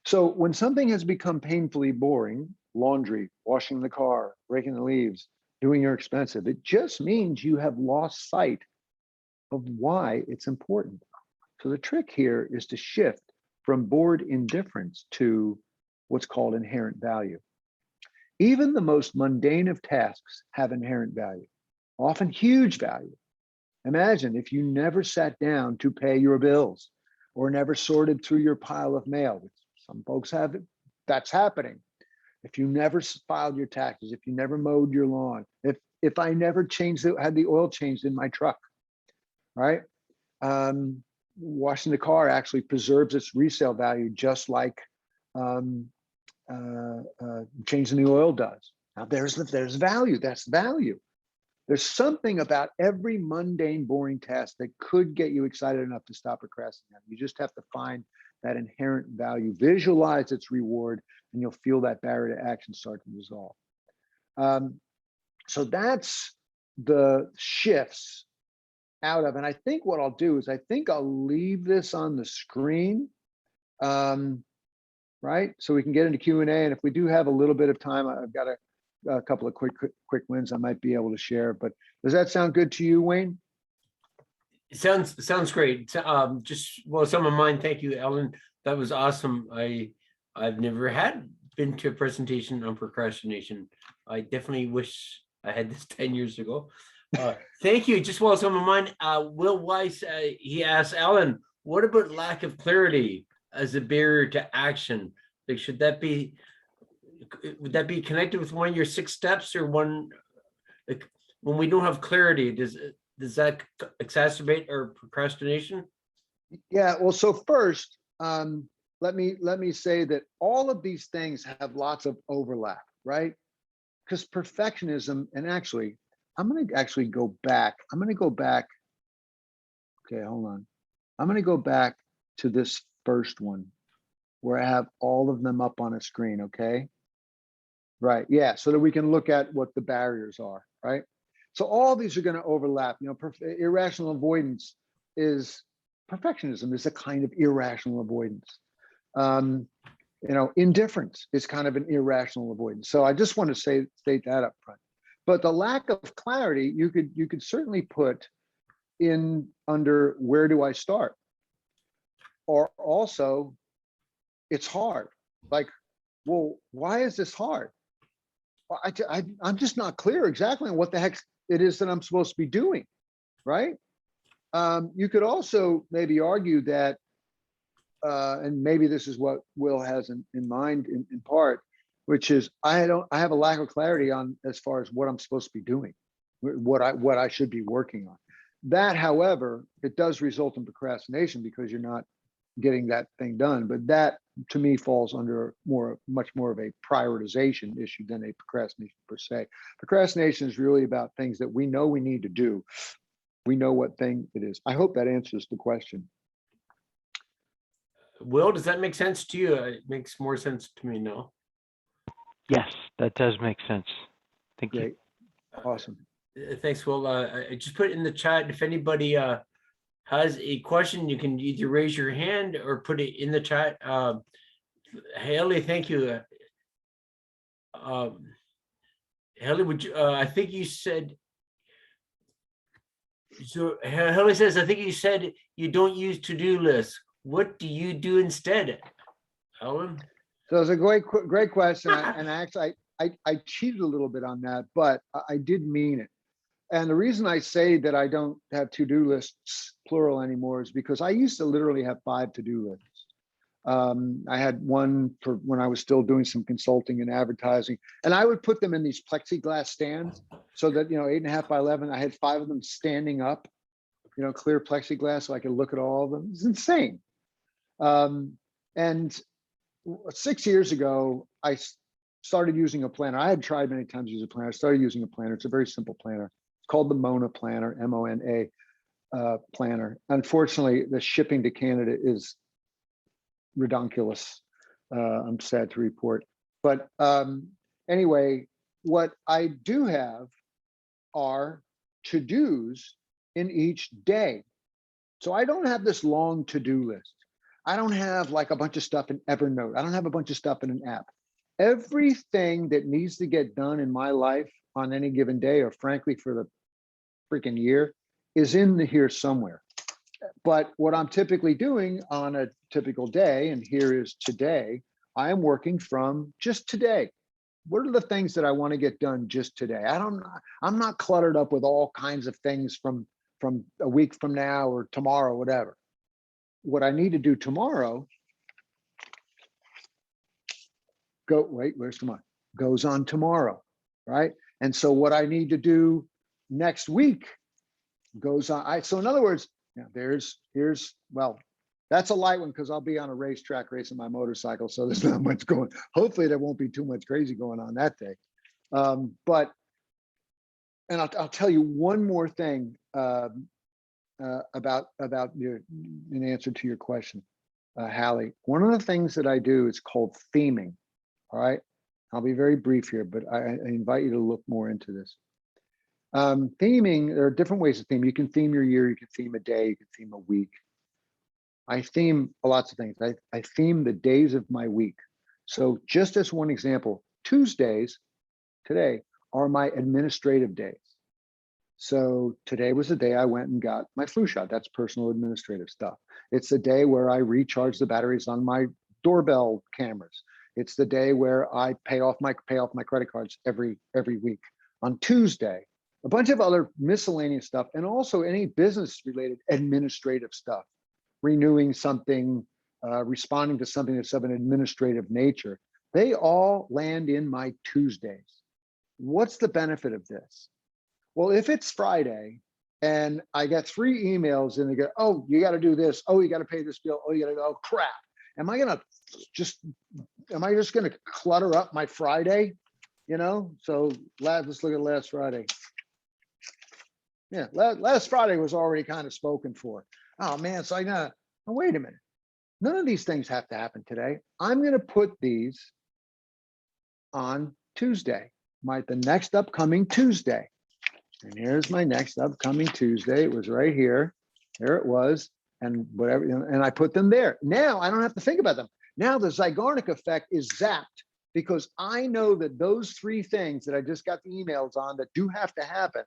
So when something has become painfully boring, laundry, washing the car, raking the leaves, doing your expensive, it just means you have lost sight of why it's important. So the trick here is to shift from bored indifference to what's called inherent value. Even the most mundane of tasks have inherent value, often huge value. Imagine if you never sat down to pay your bills or never sorted through your pile of mail, which some folks have, that's happening. If you never filed your taxes, if you never mowed your lawn, if I never had the oil changed in my truck, right? Washing the car actually preserves its resale value, just like changing the oil does. Now there's value, that's value. There's something about every mundane, boring task that could get you excited enough to stop procrastinating. You just have to find that inherent value, visualize its reward, and you'll feel that barrier to action start to dissolve. So that's the shifts out of, and I think what I'll do is I think I'll leave this on the screen, right? So we can get into Q&A, and if we do have a little bit of time, I've got a couple of quick wins I might be able to share. But does that sound good to you, Wayne? It sounds great. Just, well, some of mine. Thank you, Ellen. That was awesome. I've never been to a presentation on procrastination. I definitely wish I had this 10 years ago. Thank you. Just, well, some of mine. Will Weiss, he asked, Ellen, what about lack of clarity as a barrier to action? Like, would that be connected with one of your 6 steps, or one, like, when we don't have clarity, does that exacerbate our procrastination? Yeah, well, so first, let me say that all of these things have lots of overlap, right? Because perfectionism, and actually, I'm going to go back. Okay, hold on. I'm going to go back to this first one where I have all of them up on a screen, okay? Right, yeah, so that we can look at what the barriers are, right? So all these are going to overlap. Irrational avoidance is, perfectionism is a kind of irrational avoidance. Indifference is kind of an irrational avoidance. So I just want to state that up front. But the lack of clarity, you could certainly put in under where do I start? Or also, it's hard. Like, well, why is this hard? Well, I'm just not clear exactly on what the heck it is that I'm supposed to be doing, right? You could also maybe argue that, and maybe this is what Will has in mind in part, which is I have a lack of clarity on as far as what I'm supposed to be doing, what I should be working on. That, however, it does result in procrastination because you're not getting that thing done. But that, to me, falls under much more of a prioritization issue than a procrastination per se. Procrastination is really about things that we know we need to do. We know what thing it is. I hope that answers the question. Will, does that make sense to you? It makes more sense to me now. Yes, that does make sense. Thank you. Great. Awesome. Thanks, Will. I just put it in the chat. If anybody has a question, you can either raise your hand or put it in the chat. Haley, thank you. Haley, would you? I think you said. So Haley says, I think you said you don't use to-do lists. What do you do instead, Ellen? So it's a great question, and actually I cheated a little bit on that, but I did mean it. And the reason I say that I don't have to-do lists, plural, anymore is because I used to literally have 5 to-do lists. I had one for when I was still doing some consulting and advertising, and I would put them in these plexiglass stands so that, 8.5 by 11, I had 5 of them standing up, clear plexiglass so I could look at all of them. It's insane. And 6 years ago, I started using a planner. I had tried many times to use a planner. I started using a planner. It's a very simple planner. It's called the Mona Planner, MONA planner. Unfortunately, the shipping to Canada is redonkulous. I'm sad to report. But anyway, what I do have are to-dos in each day. So I don't have this long to-do list. I don't have like a bunch of stuff in Evernote. I don't have a bunch of stuff in an app. Everything that needs to get done in my life on any given day, or frankly for the freaking year, is in here somewhere. But what I'm typically doing on a typical day, and here is today, I am working from just today. What are the things that I want to get done just today? I'm not cluttered up with all kinds of things from a week from now or tomorrow, whatever. What I need to do tomorrow, where's tomorrow? Goes on tomorrow, right? And so what I need to do next week goes on. So in other words, well, that's a light one because I'll be on a racetrack racing my motorcycle. So there's not much going. Hopefully there won't be too much crazy going on that day. But I'll tell you one more thing about in answer to your question, Hallie. One of the things that I do is called theming. All right, I'll be very brief here, but I invite you to look more into this. Theming, there are different ways to theme. You can theme your year, you can theme a day, you can theme a week. I theme lots of things. I theme the days of my week. So just as one example, Tuesdays today are my administrative days. So today was the day I went and got my flu shot. That's personal administrative stuff. It's the day where I recharge the batteries on my doorbell cameras. It's the day where I pay off my credit cards every week. On Tuesday, a bunch of other miscellaneous stuff, and also any business related administrative stuff, renewing something, responding to something that's of an administrative nature. They all land in my Tuesdays. What's the benefit of this? Well, if it's Friday and I get 3 emails and they go, oh, you got to do this. Oh, you got to pay this bill. Oh, you got to go, oh, crap. Am I just going to clutter up my Friday? So let's look at last Friday. Yeah, last Friday was already kind of spoken for. Oh man, so I gotta, oh, wait a minute. None of these things have to happen today. I'm going to put these on Tuesday, the next upcoming Tuesday. And here's my next upcoming Tuesday. It was right here. There it was. And whatever, and I put them there. Now I don't have to think about them. Now the Zygarnik effect is zapped because I know that those three things that I just got the emails on that do have to happen,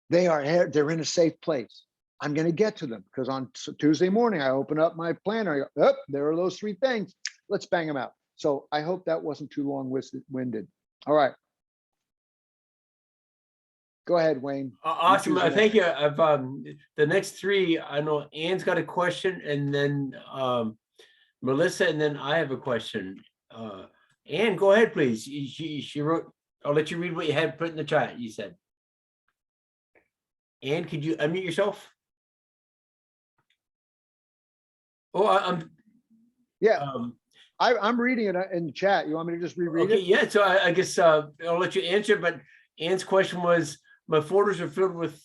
they're in a safe place. I'm going to get to them because on Tuesday morning, I open up my planner. I go, oh, there are those three things. Let's bang them out. So I hope that wasn't too long-winded. All right. Go ahead, Wayne. Awesome. choose the Thank you. I've the next three, I know Ann's got a question, and then Melissa, and then I have a question. Ann, go ahead, please. She wrote, I'll let you read what you had put in the chat, you said. Ann, could you unmute yourself? Oh, Yeah, I'm reading it in the chat. You want me to just reread okay, it? yeah, so I guess I'll let you answer, but Ann's question was, my folders are filled with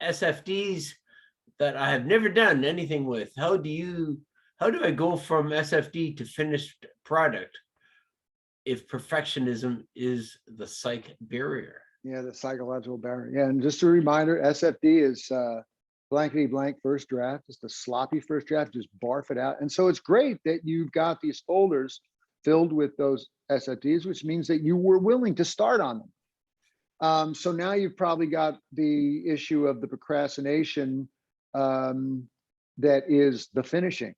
SFDs that I have never done anything with. How do I go from SFD to finished product if perfectionism is the psych barrier? Yeah, the psychological barrier. Yeah, and just a reminder, SFD is blankety blank first draft. It's the sloppy first draft, just barf it out. And so it's great that you've got these folders filled with those SFDs, which means that you were willing to start on them. So now you've probably got the issue of the procrastination that is the finishing.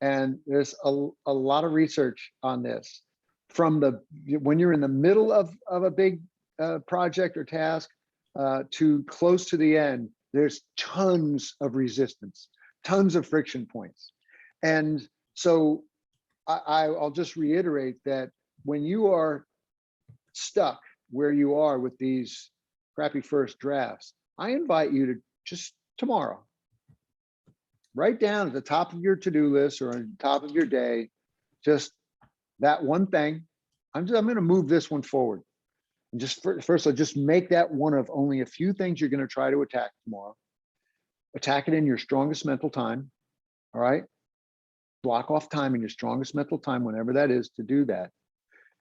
And there's a lot of research on this. From when you're in the middle of a big project or task to close to the end, there's tons of resistance, tons of friction points. And so I'll just reiterate that when you are stuck where you are with these crappy first drafts, I invite you to just tomorrow, write down at the top of your to-do list or on the top of your day, just that one thing. I'm going to move this one forward. And just first, I'll just make that one of only a few things you're going to try to attack tomorrow. Attack it in your strongest mental time. All right. Block off time in your strongest mental time, whenever that is, to do that.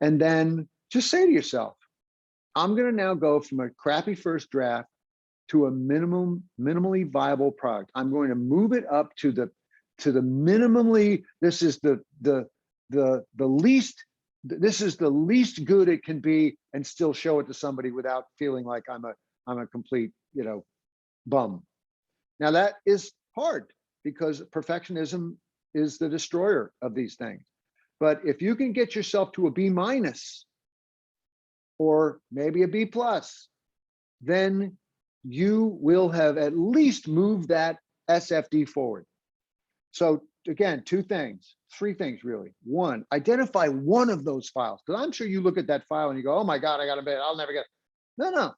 And then just say to yourself, I'm going to now go from a crappy first draft to a minimally viable product. I'm going to move it up to the minimally, this is the least, this is the least good it can be, and still show it to somebody without feeling like I'm a complete, bum. Now that is hard because perfectionism is the destroyer of these things. But if you can get yourself to a B- or maybe a B+, then you will have at least moved that SFD forward. So again, three things really. One, identify one of those files, because I'm sure you look at that file and you go, oh my God, I got to bet I'll never get it. No,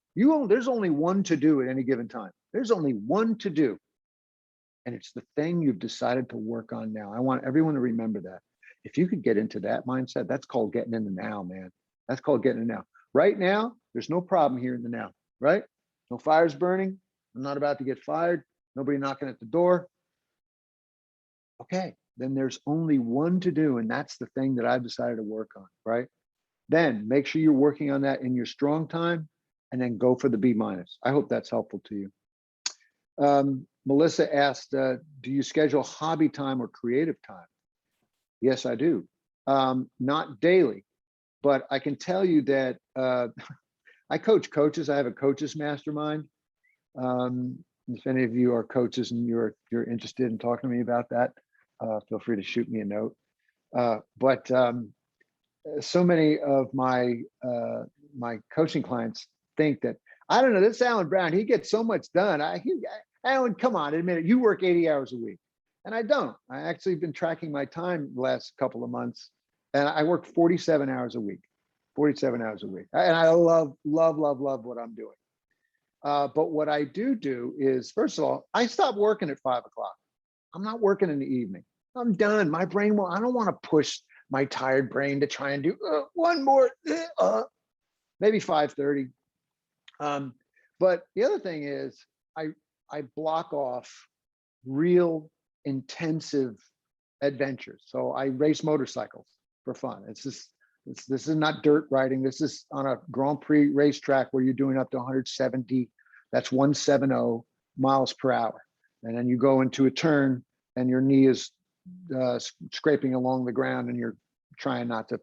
there's only one to do at any given time. There's only one to do. And it's the thing you've decided to work on now. I want everyone to remember that. If you could get into that mindset, that's called getting in the now, man. That's called getting in the now. Right now, there's no problem here in the now, right? No fires burning. I'm not about to get fired. Nobody knocking at the door. Okay, then there's only one to do, and that's the thing that I've decided to work on, right? Then make sure you're working on that in your strong time, and then go for the B-. I hope that's helpful to you. Melissa asked, do you schedule hobby time or creative time? Yes, I do. Not daily, but I can tell you that I coach coaches. I have a coaches mastermind. If any of you are coaches and you're interested in talking to me about that, feel free to shoot me a note. But so many of my coaching clients think that, I don't know, this Alan Brown, he gets so much done. Alan, come on, admit it, you work 80 hours a week. And I don't. I actually been tracking my time the last couple of months, and I work 47 hours a week. 47 hours a week. And I love what I'm doing. But what I do is, first of all, I stop working at 5 o'clock. I'm not working in the evening. I'm done. My brain I don't want to push my tired brain to try and do one more, maybe 5:30. But the other thing is I block off real intensive adventures. So I race motorcycles for fun. This is not dirt riding. This is on a Grand Prix racetrack where you're doing up to 170. That's 170 miles per hour. And then you go into a turn and your knee is scraping along the ground and you're trying not to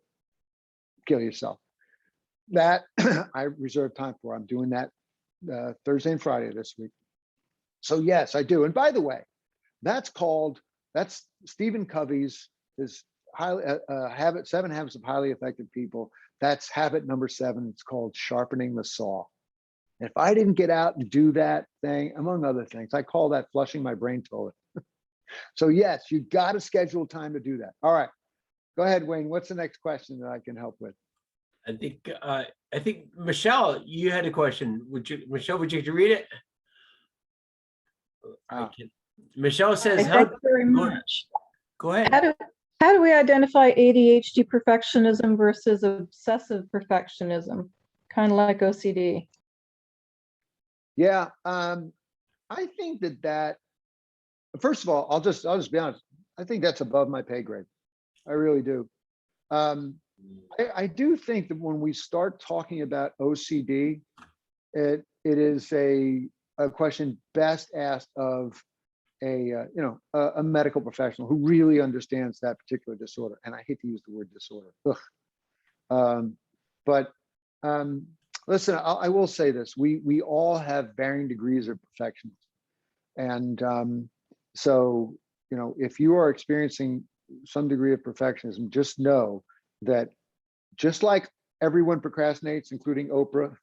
kill yourself. That I reserve time for. I'm doing that Thursday and Friday this week. So yes, I do. And by the way, that's Stephen Covey's his highly habit, 7 habits of highly effective people. That's habit number 7. It's called sharpening the saw. If I didn't get out and do that thing, among other things, I call that flushing my brain toilet. So yes, you got to schedule time to do that. All right, go ahead, Wayne. What's the next question that I can help with? I think Michelle, you had a question. Michelle, would you like to read it? Michelle says, Thank you very much. Go ahead. How do we identify ADHD perfectionism versus obsessive perfectionism, kind of like OCD? Yeah, I think that first of all, I'll just be honest. I think that's above my pay grade. I really do. I do think that when we start talking about OCD, it is a question best asked of a medical professional who really understands that particular disorder. And I hate to use the word disorder. But listen, I will say this: we all have varying degrees of perfectionism, and so if you are experiencing some degree of perfectionism, just know that just like everyone procrastinates, including Oprah,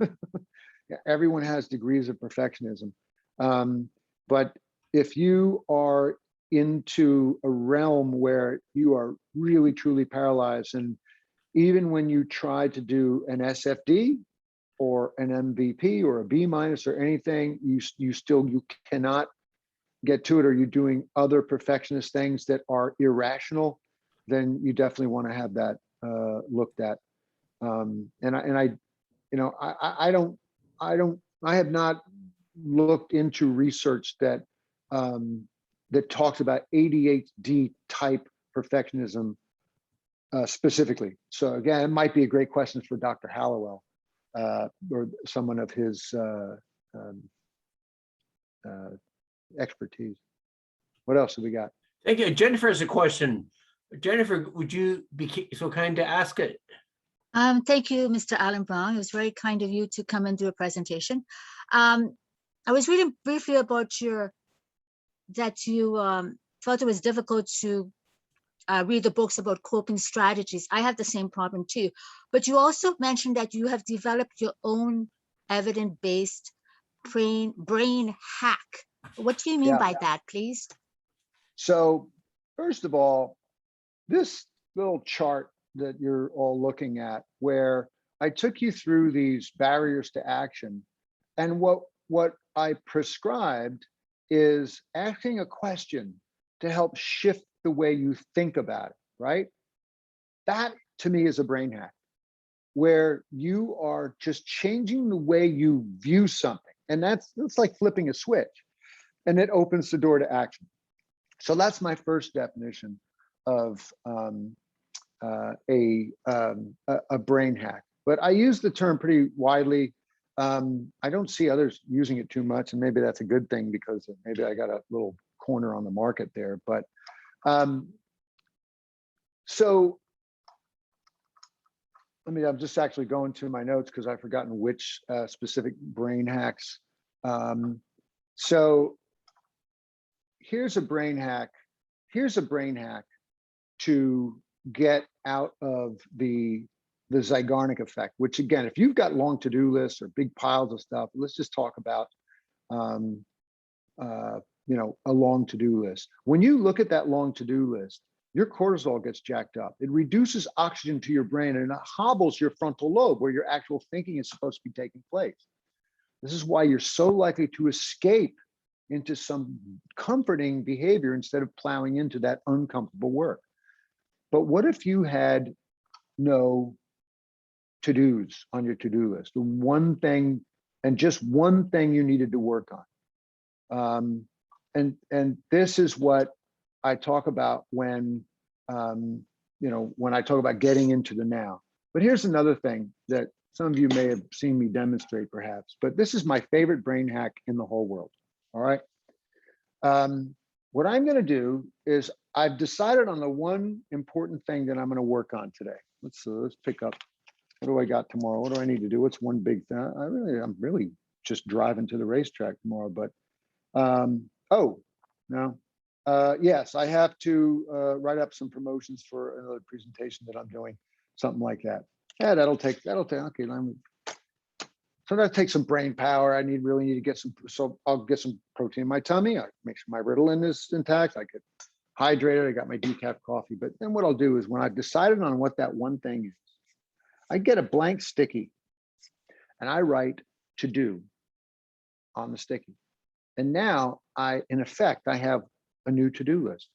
everyone has degrees of perfectionism. But if you are into a realm where you are really truly paralyzed, and even when you try to do an SFD or an MVP or a B- or anything, you cannot get to it, or you're doing other perfectionist things that are irrational, then you definitely want to have that looked at. I have not looked into research that talks about ADHD type perfectionism specifically. So again, it might be a great question for Dr. Hallowell or someone of his expertise. What else have we got? Thank you. Jennifer has a question. Jennifer, would you be so kind to ask it? Thank you, Mr. Alan Brown. It was very kind of you to come and do a presentation. I was reading briefly about that you felt it was difficult to read the books about coping strategies. I have the same problem too. But you also mentioned that you have developed your own evidence-based brain hack. What do you mean by that, please? So first of all, this little chart that you're all looking at, where I took you through these barriers to action, and what I prescribed is asking a question to help shift the way you think about it, right? That to me is a brain hack, where you are just changing the way you view something. And that's like flipping a switch, and it opens the door to action. So that's my first definition of a brain hack. But I use the term pretty widely. I don't see others using it too much, and maybe that's a good thing, because maybe I got a little corner on the market there. But so I'm just actually going to my notes because I've forgotten which specific brain hacks. So here's a brain hack. Here's a brain hack to get out of the Zeigarnik effect, which again, if you've got long to-do lists or big piles of stuff, let's just talk about a long to-do list. When you look at that long to-do list, your cortisol gets jacked up. It reduces oxygen to your brain, and it hobbles your frontal lobe, where your actual thinking is supposed to be taking place. This is why you're so likely to escape into some comforting behavior instead of plowing into that uncomfortable work. But what if you had no to-dos on your to-do list? One thing, and just one thing you needed to work on. And this is what I talk about when I talk about getting into the now. But here's another thing that some of you may have seen me demonstrate perhaps, but this is my favorite brain hack in the whole world. All right. what I'm going to do is I've decided on the one important thing that I'm going to work on today. Let's pick up. What do I got tomorrow? What do I need to do? What's one big thing? I'm really just driving to the racetrack tomorrow, but oh no. Yes, I have to write up some promotions for another presentation that I'm doing, something like that. Yeah, that'll take, okay, so that takes some brain power. I really need to get some, so I'll get some protein in my tummy. I make sure my Ritalin is intact. I get hydrated. I got my decaf coffee. But then what I'll do is when I've decided on what that one thing is, I get a blank sticky and I write to do on the sticky. And now in effect, I have a new to-do list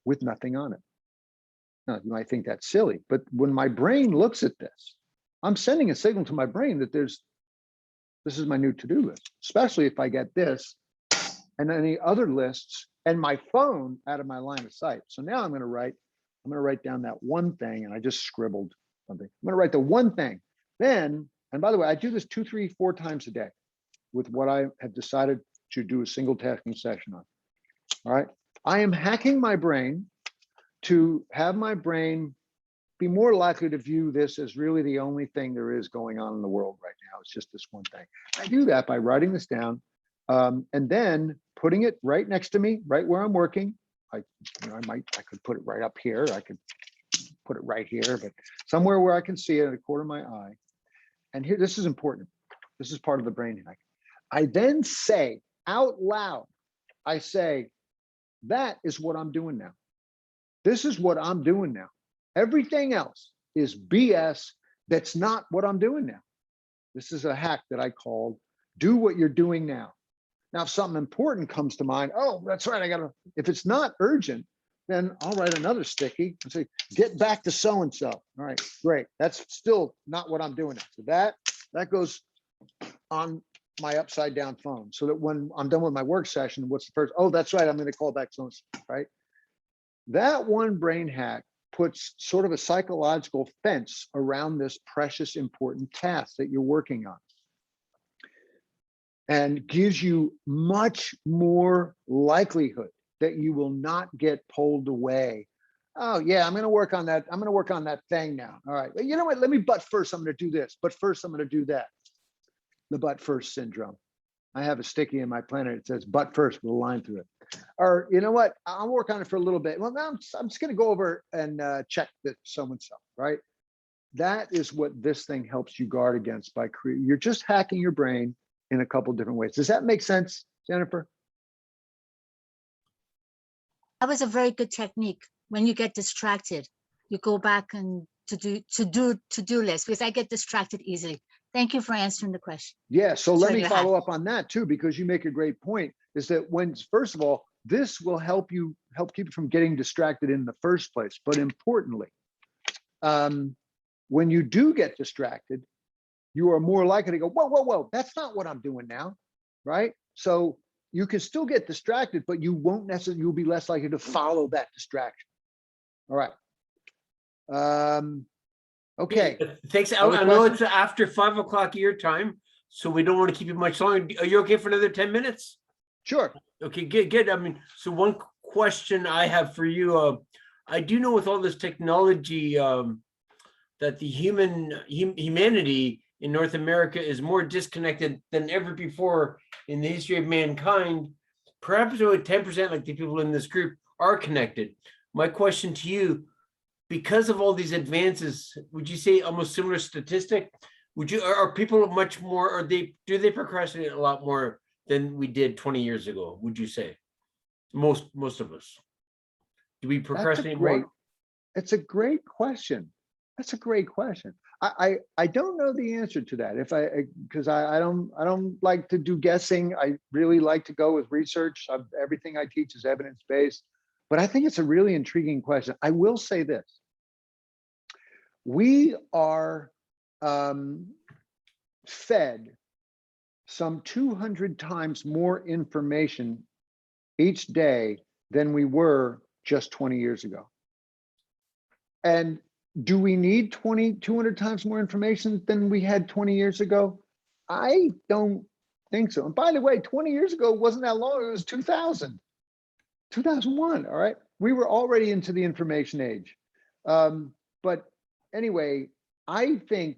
with nothing on it. Now, you might think that's silly, but when my brain looks at this, I'm sending a signal to my brain that this is my new to-do list, especially if I get this and any other lists and my phone out of my line of sight. So now I'm going to write down that one thing, and I just scribbled something. I'm going to write the one thing. Then, and by the way, I do this 2, 3, 4 times a day with what I have decided to do a single tasking session on. All right. I am hacking my brain to have my brain be more likely to view this as really the only thing there is going on in the world right now. It's just this one thing. I do that by writing this down and then putting it right next to me, right where I'm working. I could put it right up here. I could put it right here, but somewhere where I can see it at the corner of my eye. And here, this is important. This is part of the brain hack. I then say out loud, I say, that is what I'm doing now. This is what I'm doing now. Everything else is BS. That's not what I'm doing now. This is a hack that I called do what you're doing now. Now, if something important comes to mind, oh, that's right, if it's not urgent, then I'll write another sticky and say, get back to so-and-so. All right, great. That's still not what I'm doing now. So that goes on my upside down phone so that when I'm done with my work session, what's the first? Oh, that's right, I'm going to call back so-and-so, right? That one brain hack puts sort of a psychological fence around this precious, important task that you're working on and gives you much more likelihood that you will not get pulled away. Oh yeah, I'm going to work on that. I'm going to work on that thing now. All right. You know what? Let me, but first I'm going to do this, but first I'm going to do that. The but first syndrome. I have a sticky in my planner. It says, but first with a line through it. Or you know what? I'll work on it for a little bit. Well, now I'm just going to go over and check that so-and-so, right? That is what this thing helps you guard against by creating. You're just hacking your brain in a couple different ways. Does that make sense, Jennifer? That was a very good technique. When you get distracted, you go back and to-do list, because I get distracted easily. Thank you for answering the question. Yeah, so let me Trigger follow up on that too, because you make a great point, is that when, first of all, this will help keep you from getting distracted in the first place. But importantly, when you do get distracted, you are more likely to go, whoa, whoa, whoa, that's not what I'm doing now, right? So you can still get distracted, but you won't necessarily, you'll be less likely to follow that distraction. All right. Okay. Thanks. I Other know questions? it's after 5 o'clock your time, so we don't want to keep you much longer. Are you okay for another 10 minutes? Sure. Okay, good. I mean, so one question I have for you, I do know with all this technology that the humanity in North America is more disconnected than ever before in the history of mankind. Perhaps only 10%, like the people in this group, are connected. My question to you, because of all these advances, would you say almost similar statistic? Are people much more, do they procrastinate a lot more than we did 20 years ago? Would you say most of us? Do we procrastinate more? It's a great question. That's a great question. I don't know the answer to that. Because I don't like to do guessing. I really like to go with research. Everything I teach is evidence-based. But I think it's a really intriguing question. I will say this. We are fed some 200 times more information each day than we were just 20 years ago. And do we need 200 times more information than we had 20 years ago? I don't think so. And by the way, 20 years ago wasn't that long. It was 2000. 2001. All right. We were already into the information age. But anyway, I think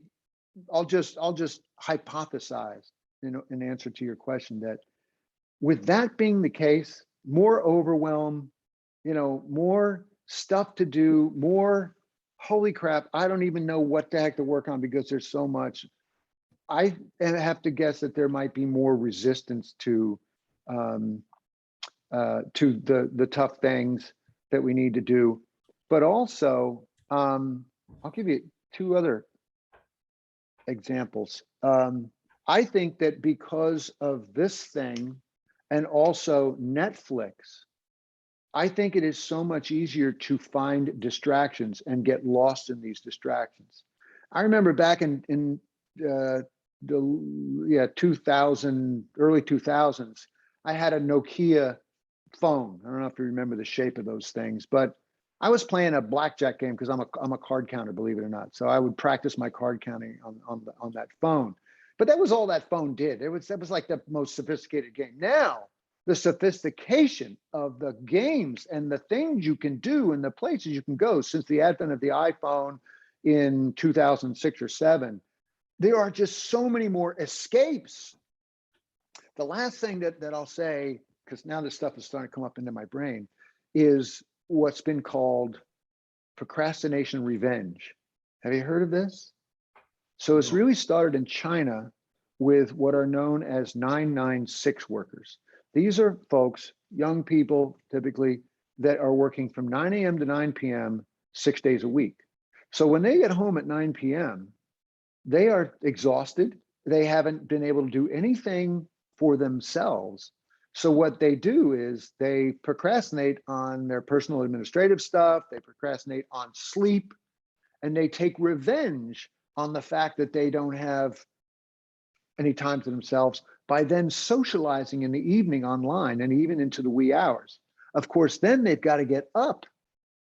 I'll just hypothesize, in answer to your question, that with that being the case, more overwhelm, more stuff to do, more, holy crap, I don't even know what the heck to work on because there's so much. I have to guess that there might be more resistance to the tough things that we need to do. But also, I'll give you two other examples. I think that because of this thing and also Netflix, I think it is so much easier to find distractions and get lost in these distractions. I remember back in the 2000, early 2000s, I had a Nokia phone. I don't know if you remember the shape of those things, but I was playing a blackjack game because I'm a card counter, believe it or not. So I would practice my card counting on that phone. But that was all that phone did. That was like the most sophisticated game. Now, the sophistication of the games and the things you can do and the places you can go since the advent of the iPhone in 2006 or 7, there are just so many more escapes. The last thing that I'll say, because now this stuff is starting to come up into my brain, is what's been called procrastination revenge. Have you heard of this? So it's really started in China with what are known as 996 workers. These are folks, young people typically, that are working from 9 a.m. to 9 p.m. 6 days a week. So when they get home at 9 p.m., they are exhausted. They haven't been able to do anything for themselves. So what they do is they procrastinate on their personal administrative stuff, they procrastinate on sleep, and they take revenge on the fact that they don't have any time to themselves by then socializing in the evening online and even into the wee hours. Of course, then they've got to get up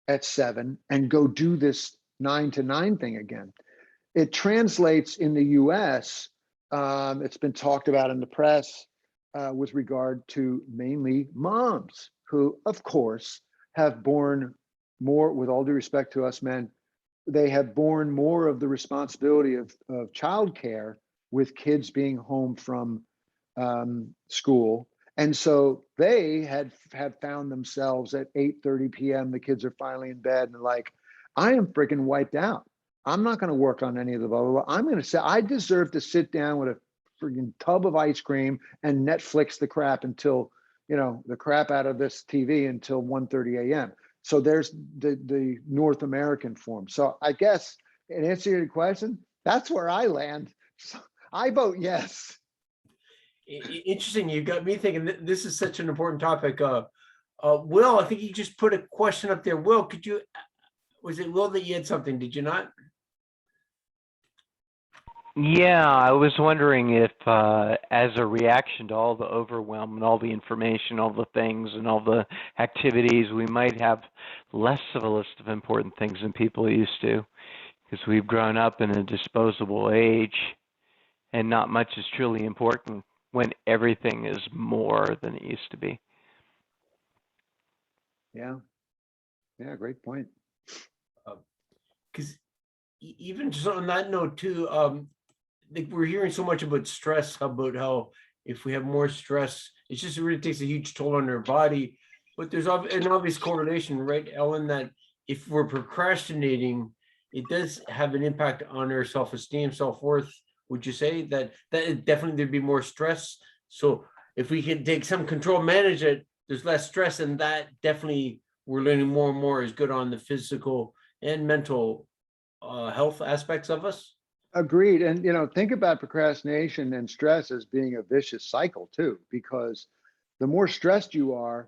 at 7 and go do this 9 to 9 thing again. It translates in the US, it's been talked about in the press with regard to mainly moms who, of course, have borne more, with all due respect to us men, they have borne more of the responsibility of childcare with kids being home from school. And so they had found themselves at 8:30 p.m. The kids are finally in bed and like, I am freaking wiped out. I'm not going to work on any of the blah, blah, blah. I'm going to say, I deserve to sit down with a freaking tub of ice cream and Netflix the crap until, the crap out of this TV until 1:30 a.m. So there's the North American form. So I guess in answer to your question, that's where I land. So I vote yes. Interesting. You got me thinking this is such an important topic. Will, I think you just put a question up there. Will, was it Will that you had something? Did you not? Yeah, I was wondering if, as a reaction to all the overwhelm and all the information, all the things and all the activities, we might have less of a list of important things than people used to, because we've grown up in a disposable age and not much is truly important when everything is more than it used to be. Yeah, great point. Because even just on that note too, we're hearing so much about stress, about how if we have more stress, it just really takes a huge toll on our body. But there's an obvious correlation, right, Ellen, that if we're procrastinating, it does have an impact on our self-esteem, self-worth. Would you say that definitely there'd be more stress? So if we can take some control, manage it, there's less stress, and that definitely we're learning more and more is good on the physical and mental health aspects of us. Agreed. And, think about procrastination and stress as being a vicious cycle too, because the more stressed you are,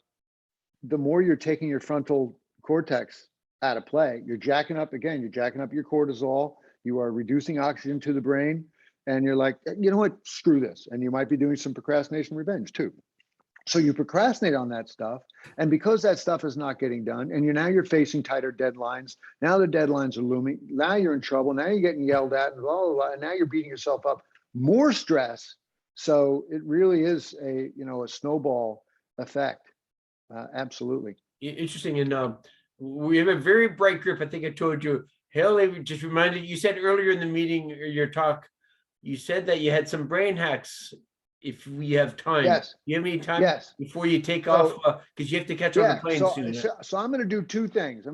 the more you're taking your frontal cortex out of play. You're jacking up your cortisol, you are reducing oxygen to the brain, and you're like, you know what, screw this. And you might be doing some procrastination revenge too. So you procrastinate on that stuff. And because that stuff is not getting done, and you're facing tighter deadlines, now the deadlines are looming, now you're in trouble, now you're getting yelled at and blah, blah, blah, and now you're beating yourself up, more stress. So it really is a snowball effect. Absolutely. Interesting. And we have a very bright group. I think I told you. Haley just reminded you said earlier in the meeting or your talk, you said that you had some brain hacks if we have time. Yes. You have any time Yes. before you take So- off? Because you have to catch on the Yeah. plane So, soon. so I'm going to do two things.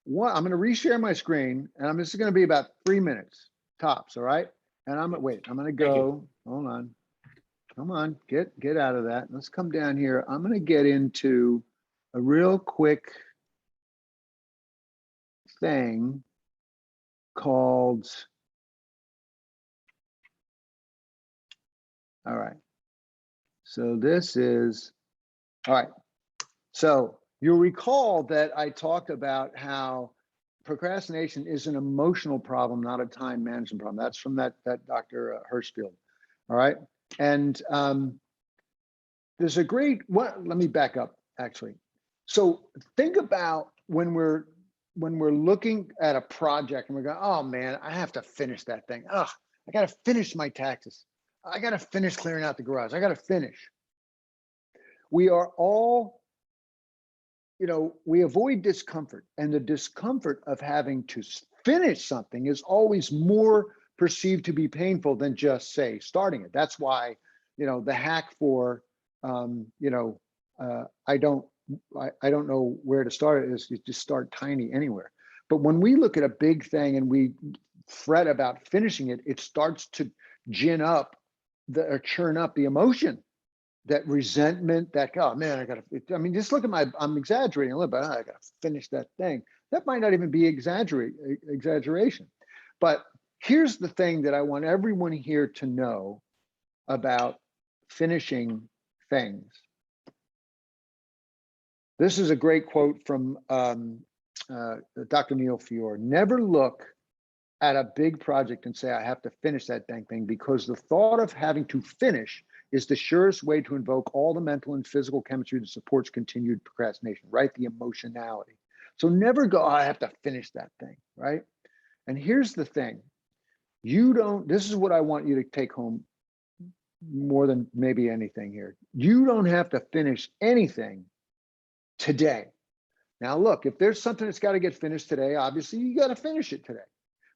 One, I'm going to reshare my screen, and this is going to be about 3 minutes tops. All right. And I'm going to go. Hold on. Come on. Get out of that. Let's come down here. I'm going to get into a real quick thing called. All right. So this is, all right. So you'll recall that I talked about how procrastination is an emotional problem, not a time management problem. That's from that Dr. Hirschfield. All right. And there's a great, let me back up actually. So think about when we're looking at a project and we're going, oh man, I have to finish that thing. Oh, I got to finish my taxes. I got to finish clearing out the garage. I got to finish. We are all, we avoid discomfort, and the discomfort of having to finish something is always more perceived to be painful than just say starting it. That's why, the hack for, I don't know where to start it is you just start tiny anywhere. But when we look at a big thing and we fret about finishing it, it starts to churn up the emotion, that resentment, that, oh man, just look at I'm exaggerating a little bit. I gotta finish that thing. That might not even be exaggeration. But here's the thing that I want everyone here to know about finishing things. This is a great quote from Dr. Neil Fiore. Never look at a big project and say, I have to finish that dang thing, because the thought of having to finish is the surest way to invoke all the mental and physical chemistry that supports continued procrastination, right? The emotionality. So never go, oh, I have to finish that thing, right? And here's the thing. This is what I want you to take home more than maybe anything here. You don't have to finish anything today. Now, look, if there's something that's got to get finished today, obviously you got to finish it today.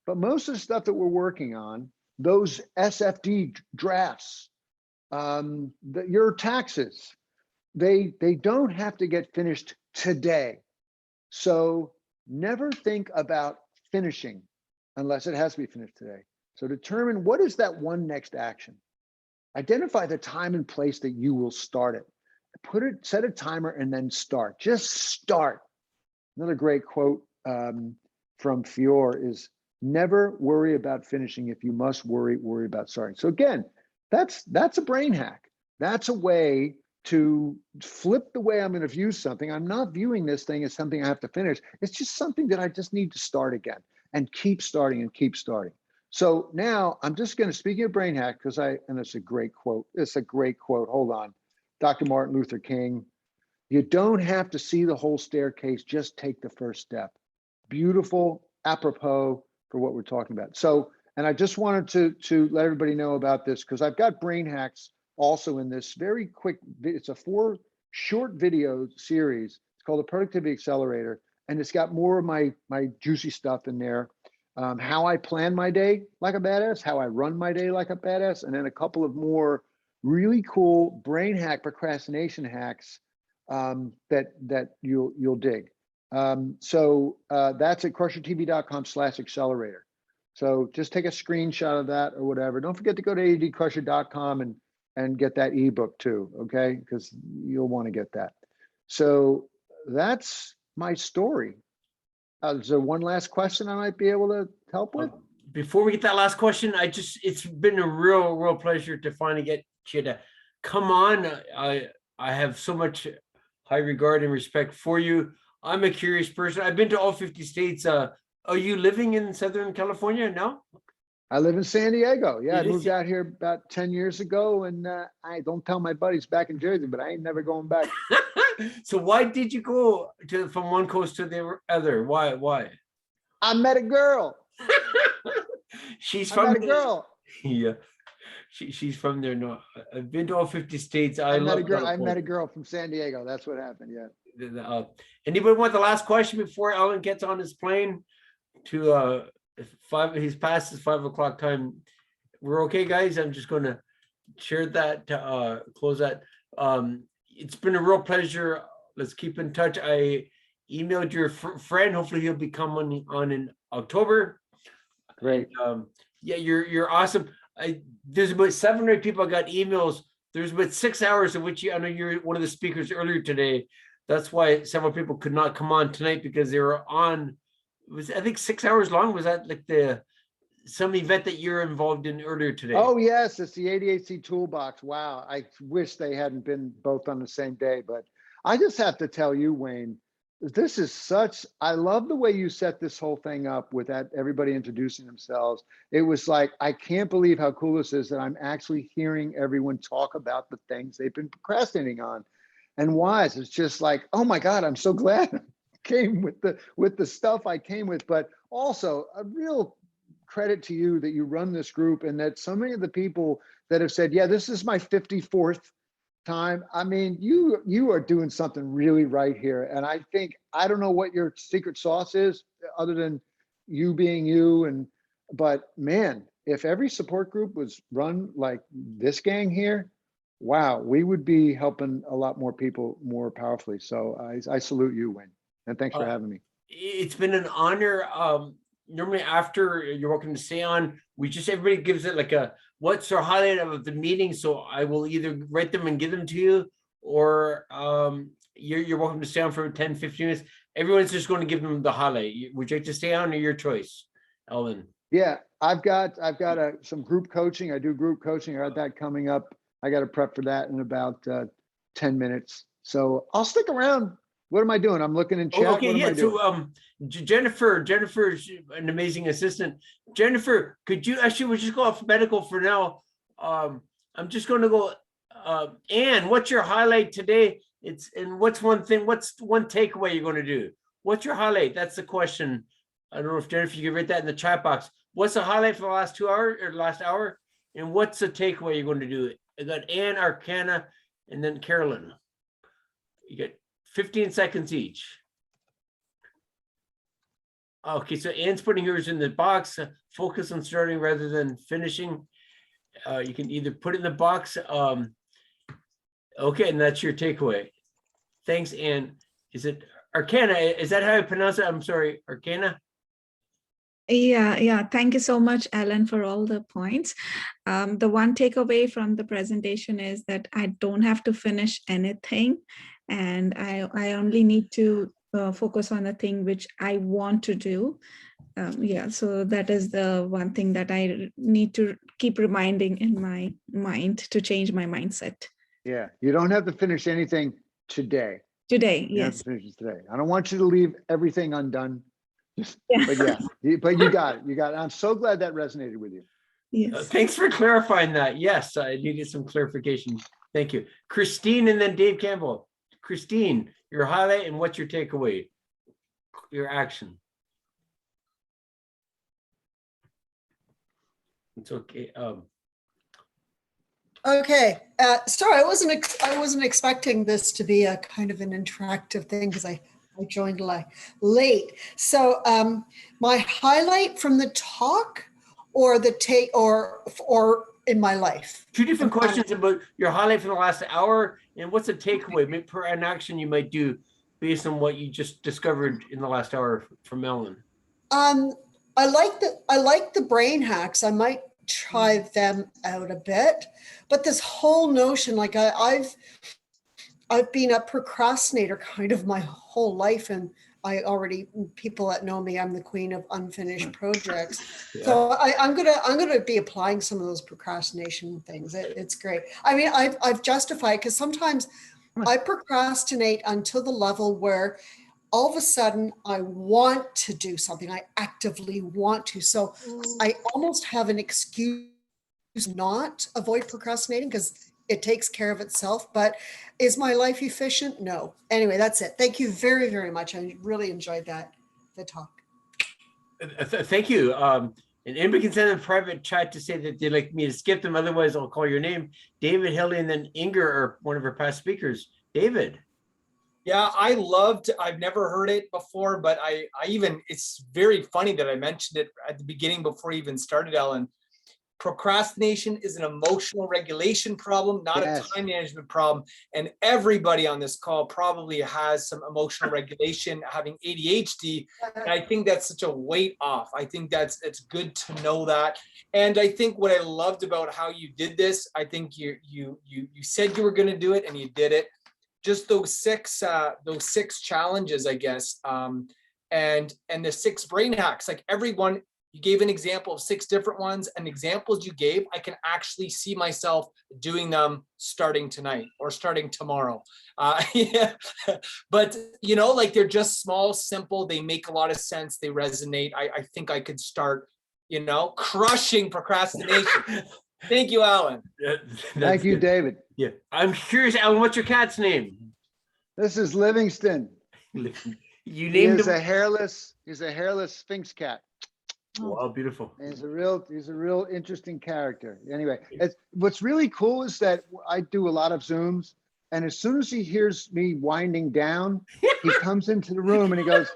But most of the stuff that we're working on, those SFD drafts, your taxes, they don't have to get finished today. So never think about finishing unless it has to be finished today. So determine what is that one next action. Identify the time and place that you will start it. Set a timer and then start. Just start. Another great quote from Fiore is, never worry about finishing. If you must worry about starting. So again, that's a brain hack. That's a way to flip the way I'm going to view something. I'm not viewing this thing as something I have to finish. It's just something that I just need to start again and keep starting and keep starting. So now I'm just going to, speaking of brain hack, and it's a great quote. It's a great quote. Hold on. Dr. Martin Luther King, you don't have to see the whole staircase, just take the first step. Beautiful, apropos for what we're talking about. So, and I just wanted to let everybody know about this, because I've got brain hacks also in this very quick, it's a 4 short video series. It's called the Productivity Accelerator. And it's got more of my juicy stuff in there. How I plan my day like a badass, how I run my day like a badass, and then a couple of more really cool brain hack procrastination hacks that you'll dig. So that's at crushertv.com/accelerator. So just take a screenshot of that or whatever. Don't forget to go to adcrusher.com and get that ebook too, okay? Because you'll want to get that. So that's my story. Is there one last question I might be able to help with? Before we get that last question, it's been a real pleasure to finally get you to come on. I have so much high regard and respect for you. I'm a curious person. I've been to all 50 states. Are you living in Southern California now? I live in San Diego. Yeah, I moved out here about 10 years ago, and I don't tell my buddies back in Jersey, but I ain't never going back. So why did you go from one coast to the other? Why? I met a girl. She's I from met a girl. Yeah. She's from there. No, I've been to all 50 states. I I met love a girl. I California. met a girl from San Diego. That's what happened. Yeah. Anybody want the last question before Alan gets on his plane to he's past his 5 o'clock time. We're okay, guys. I'm just going to share that to close that. It's been a real pleasure. Let's keep in touch. I emailed your friend. Hopefully he'll be coming on in October. Great. Yeah, you're awesome. There's about 7 or 8 people I got emails. There's about 6 hours of which I know you're one of the speakers earlier today. That's why several people could not come on tonight because they were on. It was, I think, 6 hours long. Was that like some event that you're involved in earlier today? Oh yes, it's the ADHD toolbox. Wow, I wish they hadn't been both on the same day, but I just have to tell you, Wayne, this is such, I love the way you set this whole thing up with that everybody introducing themselves. It was like, I can't believe how cool this is that I'm actually hearing everyone talk about the things they've been procrastinating on. And why? It's just like, oh my God, I'm so glad I came with the stuff I came with, but also a real credit to you that you run this group and that so many of the people that have said, yeah, this is my 54th time. I mean, you are doing something really right here. And I think, I don't know what your secret sauce is other than you being you. But man, if every support group was run like this gang here, wow, we would be helping a lot more people more powerfully. So I salute you, Wayne, and thanks for having me. It's been an honor. Normally after, you're welcome to stay on. Everybody gives it like what's our highlight of the meeting. So I will either write them and give them to you, or you're welcome to stay on for 10, 15 minutes. Everyone's just going to give them the highlight. Would you like to stay on, or your choice, Ellen? Yeah, I've got some group coaching. I do group coaching. I got that coming up. I got to prep for that in about 10 minutes. So I'll stick around. What am I doing? I'm looking in chat. Okay, what am I doing? So Jennifer's an amazing assistant. Jennifer, could you actually, we'll just go alphabetical for now. I'm just going to go. Anne, what's your highlight today? What's one takeaway you're going to do? What's your highlight? That's the question. I don't know if Jennifer, you can write that in the chat box. What's the highlight for the last 2 hours or last hour? And what's the takeaway you're going to do? I got Anne, Arcana, and then Carolyn. You get 15 seconds each. Okay, so Anne's putting hers in the box. Focus on starting rather than finishing. You can either put it in the box. Okay, and that's your takeaway. Thanks, Anne. Is it Arcana? Is that how I pronounce it? I'm sorry, Arcana? Yeah. Thank you so much, Alan, for all the points. The one takeaway from the presentation is that I don't have to finish anything, and I only need to focus on the thing which I want to do. So that is the one thing that I need to keep reminding in my mind to change my mindset. Yeah, you don't have to finish anything today. Today, You have yes. to finish it today. I don't want you to leave everything undone. Yeah. But you got it. I'm so glad that resonated with you. Yes. Thanks for clarifying that. Yes, I needed some clarification. Thank you. Christine and then Dave Campbell. Christine, your highlight and what's your takeaway? Your action. It's okay. Okay, sorry, I wasn't expecting this to be a kind of an interactive thing because I joined late. So my highlight from the talk or the take or in my life? Two different questions about your highlight from the last hour and what's a takeaway per an action you might do based on what you just discovered in the last hour from Ellen. I like the brain hacks. I might try them out a bit, but this whole notion, like I've been a procrastinator kind of my whole life, and people that know me, I'm the queen of unfinished projects. Yeah. So I'm gonna be applying some of those procrastination things. It's great. I mean, I've justified because sometimes I procrastinate until the level where all of a sudden I want to do something. I actively want to. So I almost have an excuse not avoid procrastinating because it takes care of itself. But is my life efficient? No. Anyway, that's it. Thank you very, very much. I really enjoyed the talk. Thank you. And anybody can send a private chat to say that they'd like me to skip them. Otherwise, I'll call your name. David, Hilly, and then Inger are one of our past speakers. David. Yeah, I've never heard it before, but I even, it's very funny that I mentioned it at the beginning before I even started, Ellen. Procrastination is an emotional regulation problem, not Yes. a time management problem. And everybody on this call probably has some emotional regulation, having ADHD. And I think that's such a weight off. I think it's good to know that. And I think what I loved about how you did this, I think you said you were going to do it and you did it. Just those six challenges, I guess, and the 6 brain hacks. Like everyone, you gave an example of 6 different ones, and examples you gave, I can actually see myself doing them starting tonight or starting tomorrow. Yeah. But like they're just small, simple. They make a lot of sense. They resonate. I think I could start, crushing procrastination. Thank you, Alan. Thank you, good. David. Yeah, I'm curious, Alan. What's your cat's name? This is Livingston. You He named is him. he's a hairless Sphinx cat. Wow, beautiful. And he's a real interesting character. Anyway, what's really cool is that I do a lot of Zooms, and as soon as he hears me winding down, he comes into the room and he goes,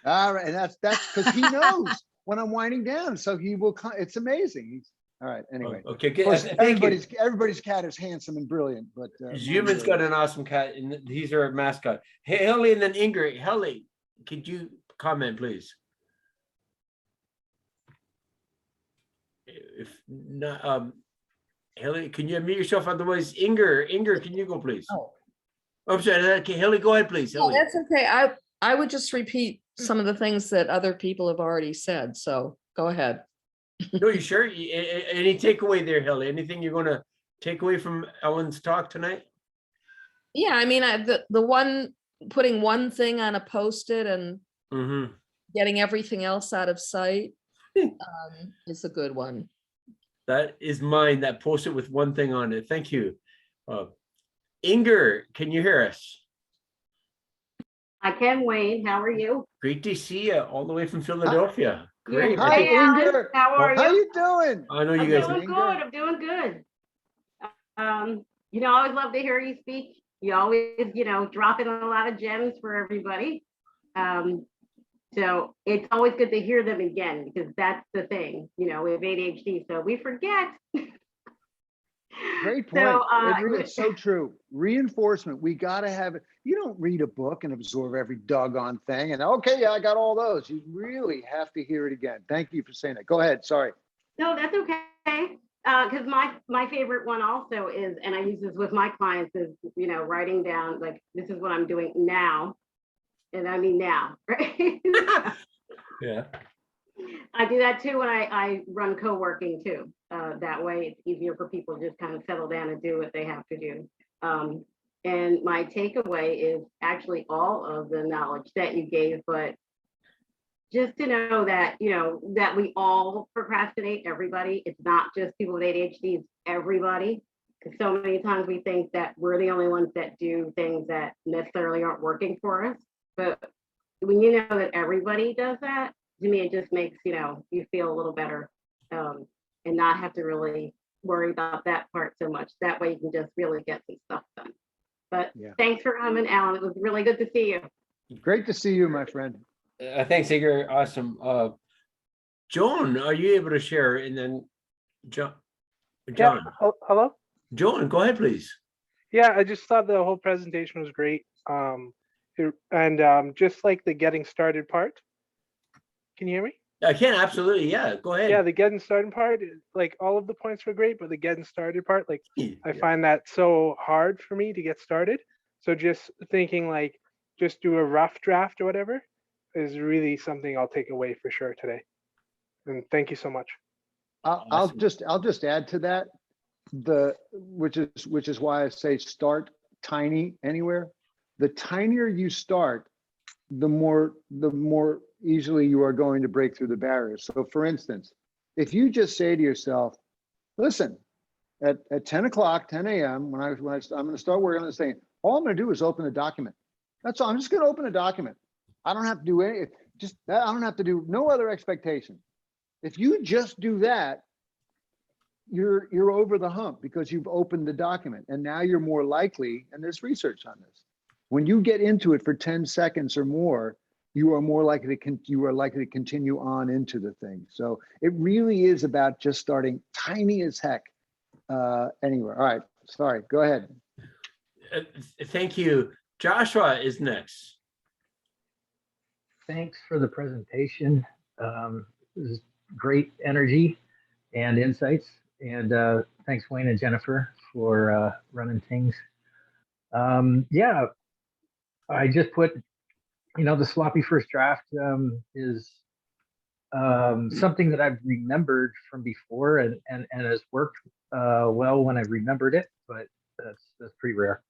all right, and that's because he knows when I'm winding down, so he will come. It's amazing. All right, anyway. Okay, Of good. course, Thank you. everybody's cat is handsome and brilliant, but Human's got an awesome cat, and he's our mascot. Hey, Helly, and then Ingrid. Helly, could you comment, please? If not, Helly, can you unmute yourself? Otherwise, Inger, can you go, please? Oh. I'm sorry. Okay, Helly, go ahead, please. Oh, Helly. that's okay. I would just repeat some of the things that other people have already said. So go ahead. No, you sure? Any takeaway there, Helly? Anything you're going to take away from Ellen's talk tonight? Yeah, I mean, the one putting one thing on a Post-it and getting everything else out of sight is a good one. That is mine. That Post-it with one thing on it. Thank you. Inger, can you hear us? I can, Wayne. How are you? Great to see you all the way from Philadelphia. Great. Hi, Hey, Alan. Inger. How are you? How you doing? I know you I'm guys. doing good. I'm doing good. I always love to hear you speak. You always, drop in a lot of gems for everybody. So it's always good to hear them again, because that's the thing, we have ADHD, so we forget. Great point. So, It's so true. Reinforcement. We got to have it. You don't read a book and absorb every doggone thing and okay, yeah, I got all those. You really have to hear it again. Thank you for saying that. Go ahead. Sorry. No, that's okay. Because my favorite one also is, and I use this with my clients, is, writing down, like, this is what I'm doing now. And I mean now, right? Yeah. I do that too when I run co-working too. That way it's easier for people to just kind of settle down and do what they have to do. And my takeaway is actually all of the knowledge that you gave, but just to know that, that we all procrastinate, everybody. It's not just people with ADHD, it's everybody. Because so many times we think that we're the only ones that do things that necessarily aren't working for us. But when you know that everybody does that, to me, it just makes, you feel a little better and not have to really worry about that part so much. That way you can just really get some stuff done. But Thanks for coming, Alan. It was really good to see you. Great to see you, my friend. Thanks, Inger. Awesome. Joan, are you able to share? And then John. Yeah. Hello? Joan, go ahead, please. Yeah, I just thought the whole presentation was great. Just like the getting started part. Can you hear me? I can, absolutely. Yeah, go ahead. Yeah, the getting started part, like all of the points were great, but the getting started part, like I find that so hard for me to get started. So just thinking like, just do a rough draft or whatever is really something I'll take away for sure today. And thank you so much. I'll just add to that, which is why I say start tiny anywhere. The tinier you start, the more easily you are going to break through the barriers. So for instance, if you just say to yourself, listen, at 10 o'clock, 10 a.m., when I'm going to start working on this thing, all I'm going to do is open a document. That's all. I'm just going to open a document. I don't have to do any, I don't have to do no other expectation. If you just do that, you're over the hump because you've opened the document, and now you're more likely, and there's research on this, when you get into it for 10 seconds or more, you are more likely to continue on into the thing. So it really is about just starting tiny as heck anywhere. All right, sorry, go ahead. Thank you. Joshua is next. Thanks for the presentation. This is great energy and insights. And thanks, Wayne and Jennifer, for running things. Yeah, I just put, the sloppy first draft is something that I've remembered from before and has worked well when I've remembered it, but that's pretty rare.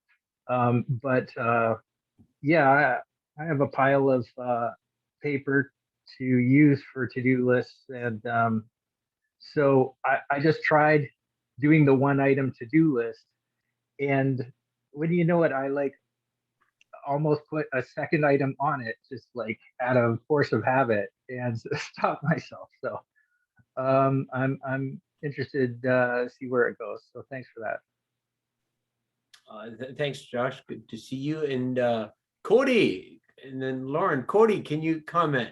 Yeah, I have a pile of paper to use for to-do lists, and so I just tried doing the one item to-do list, and when you know it, I almost put a second item on it, just like out of force of habit, and stop myself. So I'm interested to see where it goes. So thanks for that. Thanks, Josh. Good to see you. And Cody, and then Lauren. Cody, can you comment?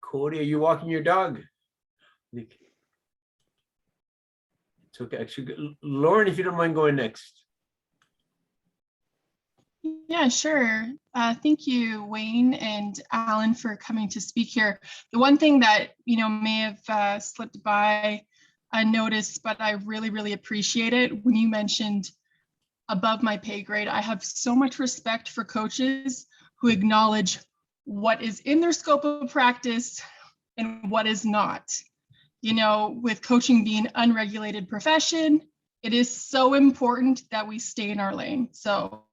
Cody, are you walking your dog? It's okay. Actually, Lauren, if you don't mind going next. Yeah, sure. Thank you, Wayne and Alan, for coming to speak here. The one thing that, may have slipped by unnoticed, but I really, really appreciate it when you mentioned above my pay grade. I have so much respect for coaches who acknowledge what is in their scope of practice and what is not. With coaching being an unregulated profession, it is so important that we stay in our lane. So,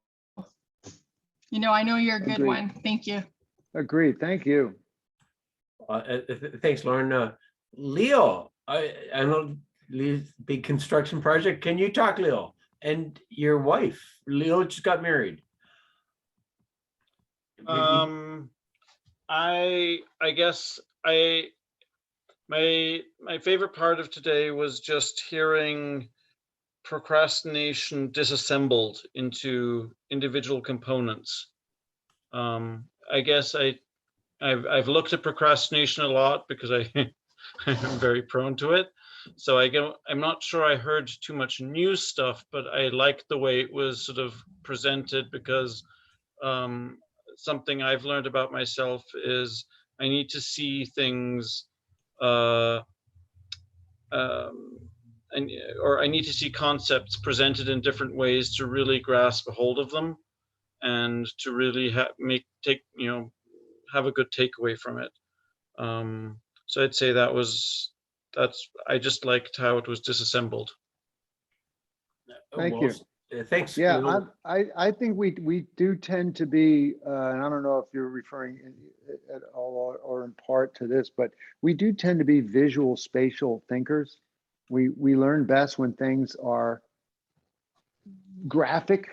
I know you're a good Agreed. one. Thank you. Agreed. Thank you. Thanks, Lauren. Leo, I know Leo's big construction project. Can you talk, Leo? And your wife, Leo, just got married. I guess my favorite part of today was just hearing procrastination disassembled into individual components. I guess I've looked at procrastination a lot because I'm very prone to it. So I'm not sure I heard too much new stuff, but I liked the way it was sort of presented, because something I've learned about myself is I need to see things or I need to see concepts presented in different ways to really grasp a hold of them and to really have a good takeaway from it. So I'd say I just liked how it was disassembled. Thank you. Thanks. Yeah, I think we do tend to be, and I don't know if you're referring at all or in part to this, but we do tend to be visual spatial thinkers. We learn best when things are graphic.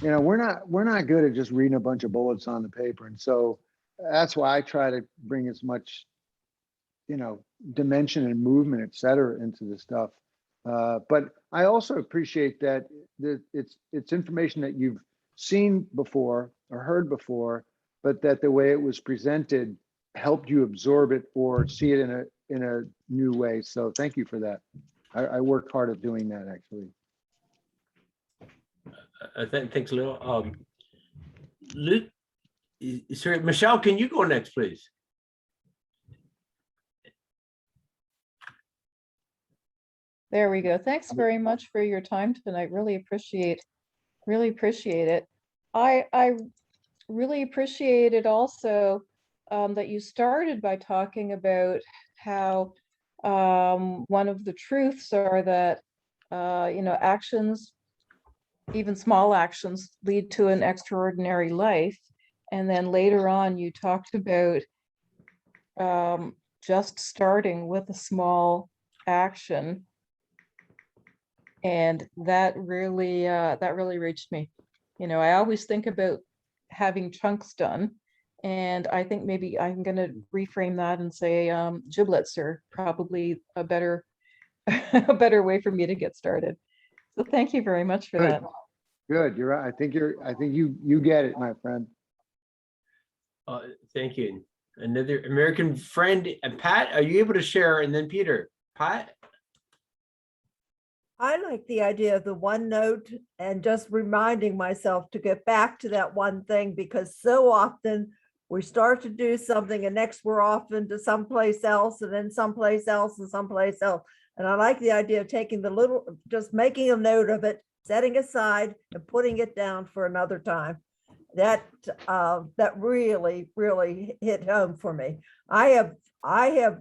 We're not good at just reading a bunch of bullets on the paper, and so that's why I try to bring as much, dimension and movement, et cetera, into the stuff. But I also appreciate that it's information that you've seen before or heard before, but that the way it was presented helped you absorb it or see it in a new way. So thank you for that. I worked hard at doing that, actually. Thanks, Leo. Sorry, Michelle, can you go next, please? There we go. Thanks very much for your time tonight. Really appreciate it. I really appreciate it also that you started by talking about how one of the truths are that actions, even small actions, lead to an extraordinary life. And then later on, you talked about just starting with a small action. And that really reached me. I always think about having chunks done, And I think maybe I'm going to reframe that and say giblets are probably a better a better way for me to get started. So thank you very much for Good. that. Good. You're right. I think you get it, my friend. Thank you. Another American friend, Pat, are you able to share? And then Peter, Pat? I like the idea of the OneNote and just reminding myself to get back to that one thing, because so often we start to do something and next we're off into someplace else and then someplace else and someplace else. And I like the idea of taking the little, just making a note of it, setting aside and putting it down for another time. That really, really hit home for me. I have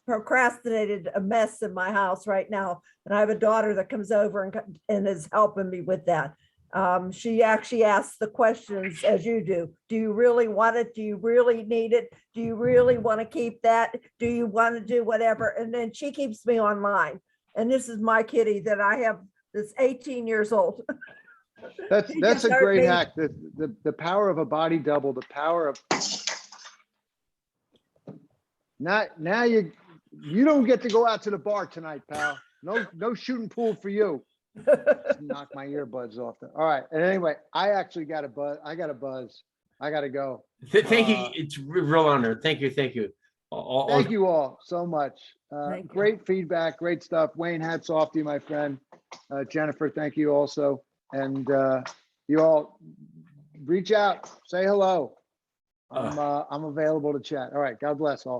procrastinated a mess in my house right now, and I have a daughter that comes over and is helping me with that. She actually asks the questions as you do. Do you really want it? Do you really need it? Do you really want to keep that? Do you want to do whatever? And then she keeps me online. And this is my kitty that I have that's 18 years old. That's a great hack. The power of a body double, the power of now you don't get to go out to the bar tonight, pal. No shooting pool for you. Just knock my earbuds off. All right. And anyway, I actually got a buzz. I got to go. Thank you. It's a real honor. Thank you. Thank you. Thank you all so much. Thank you. Great feedback. Great stuff. Wayne, hats off to you, my friend. Jennifer, thank you also. And you all reach out, say hello. I'm available to chat. All right. God bless all.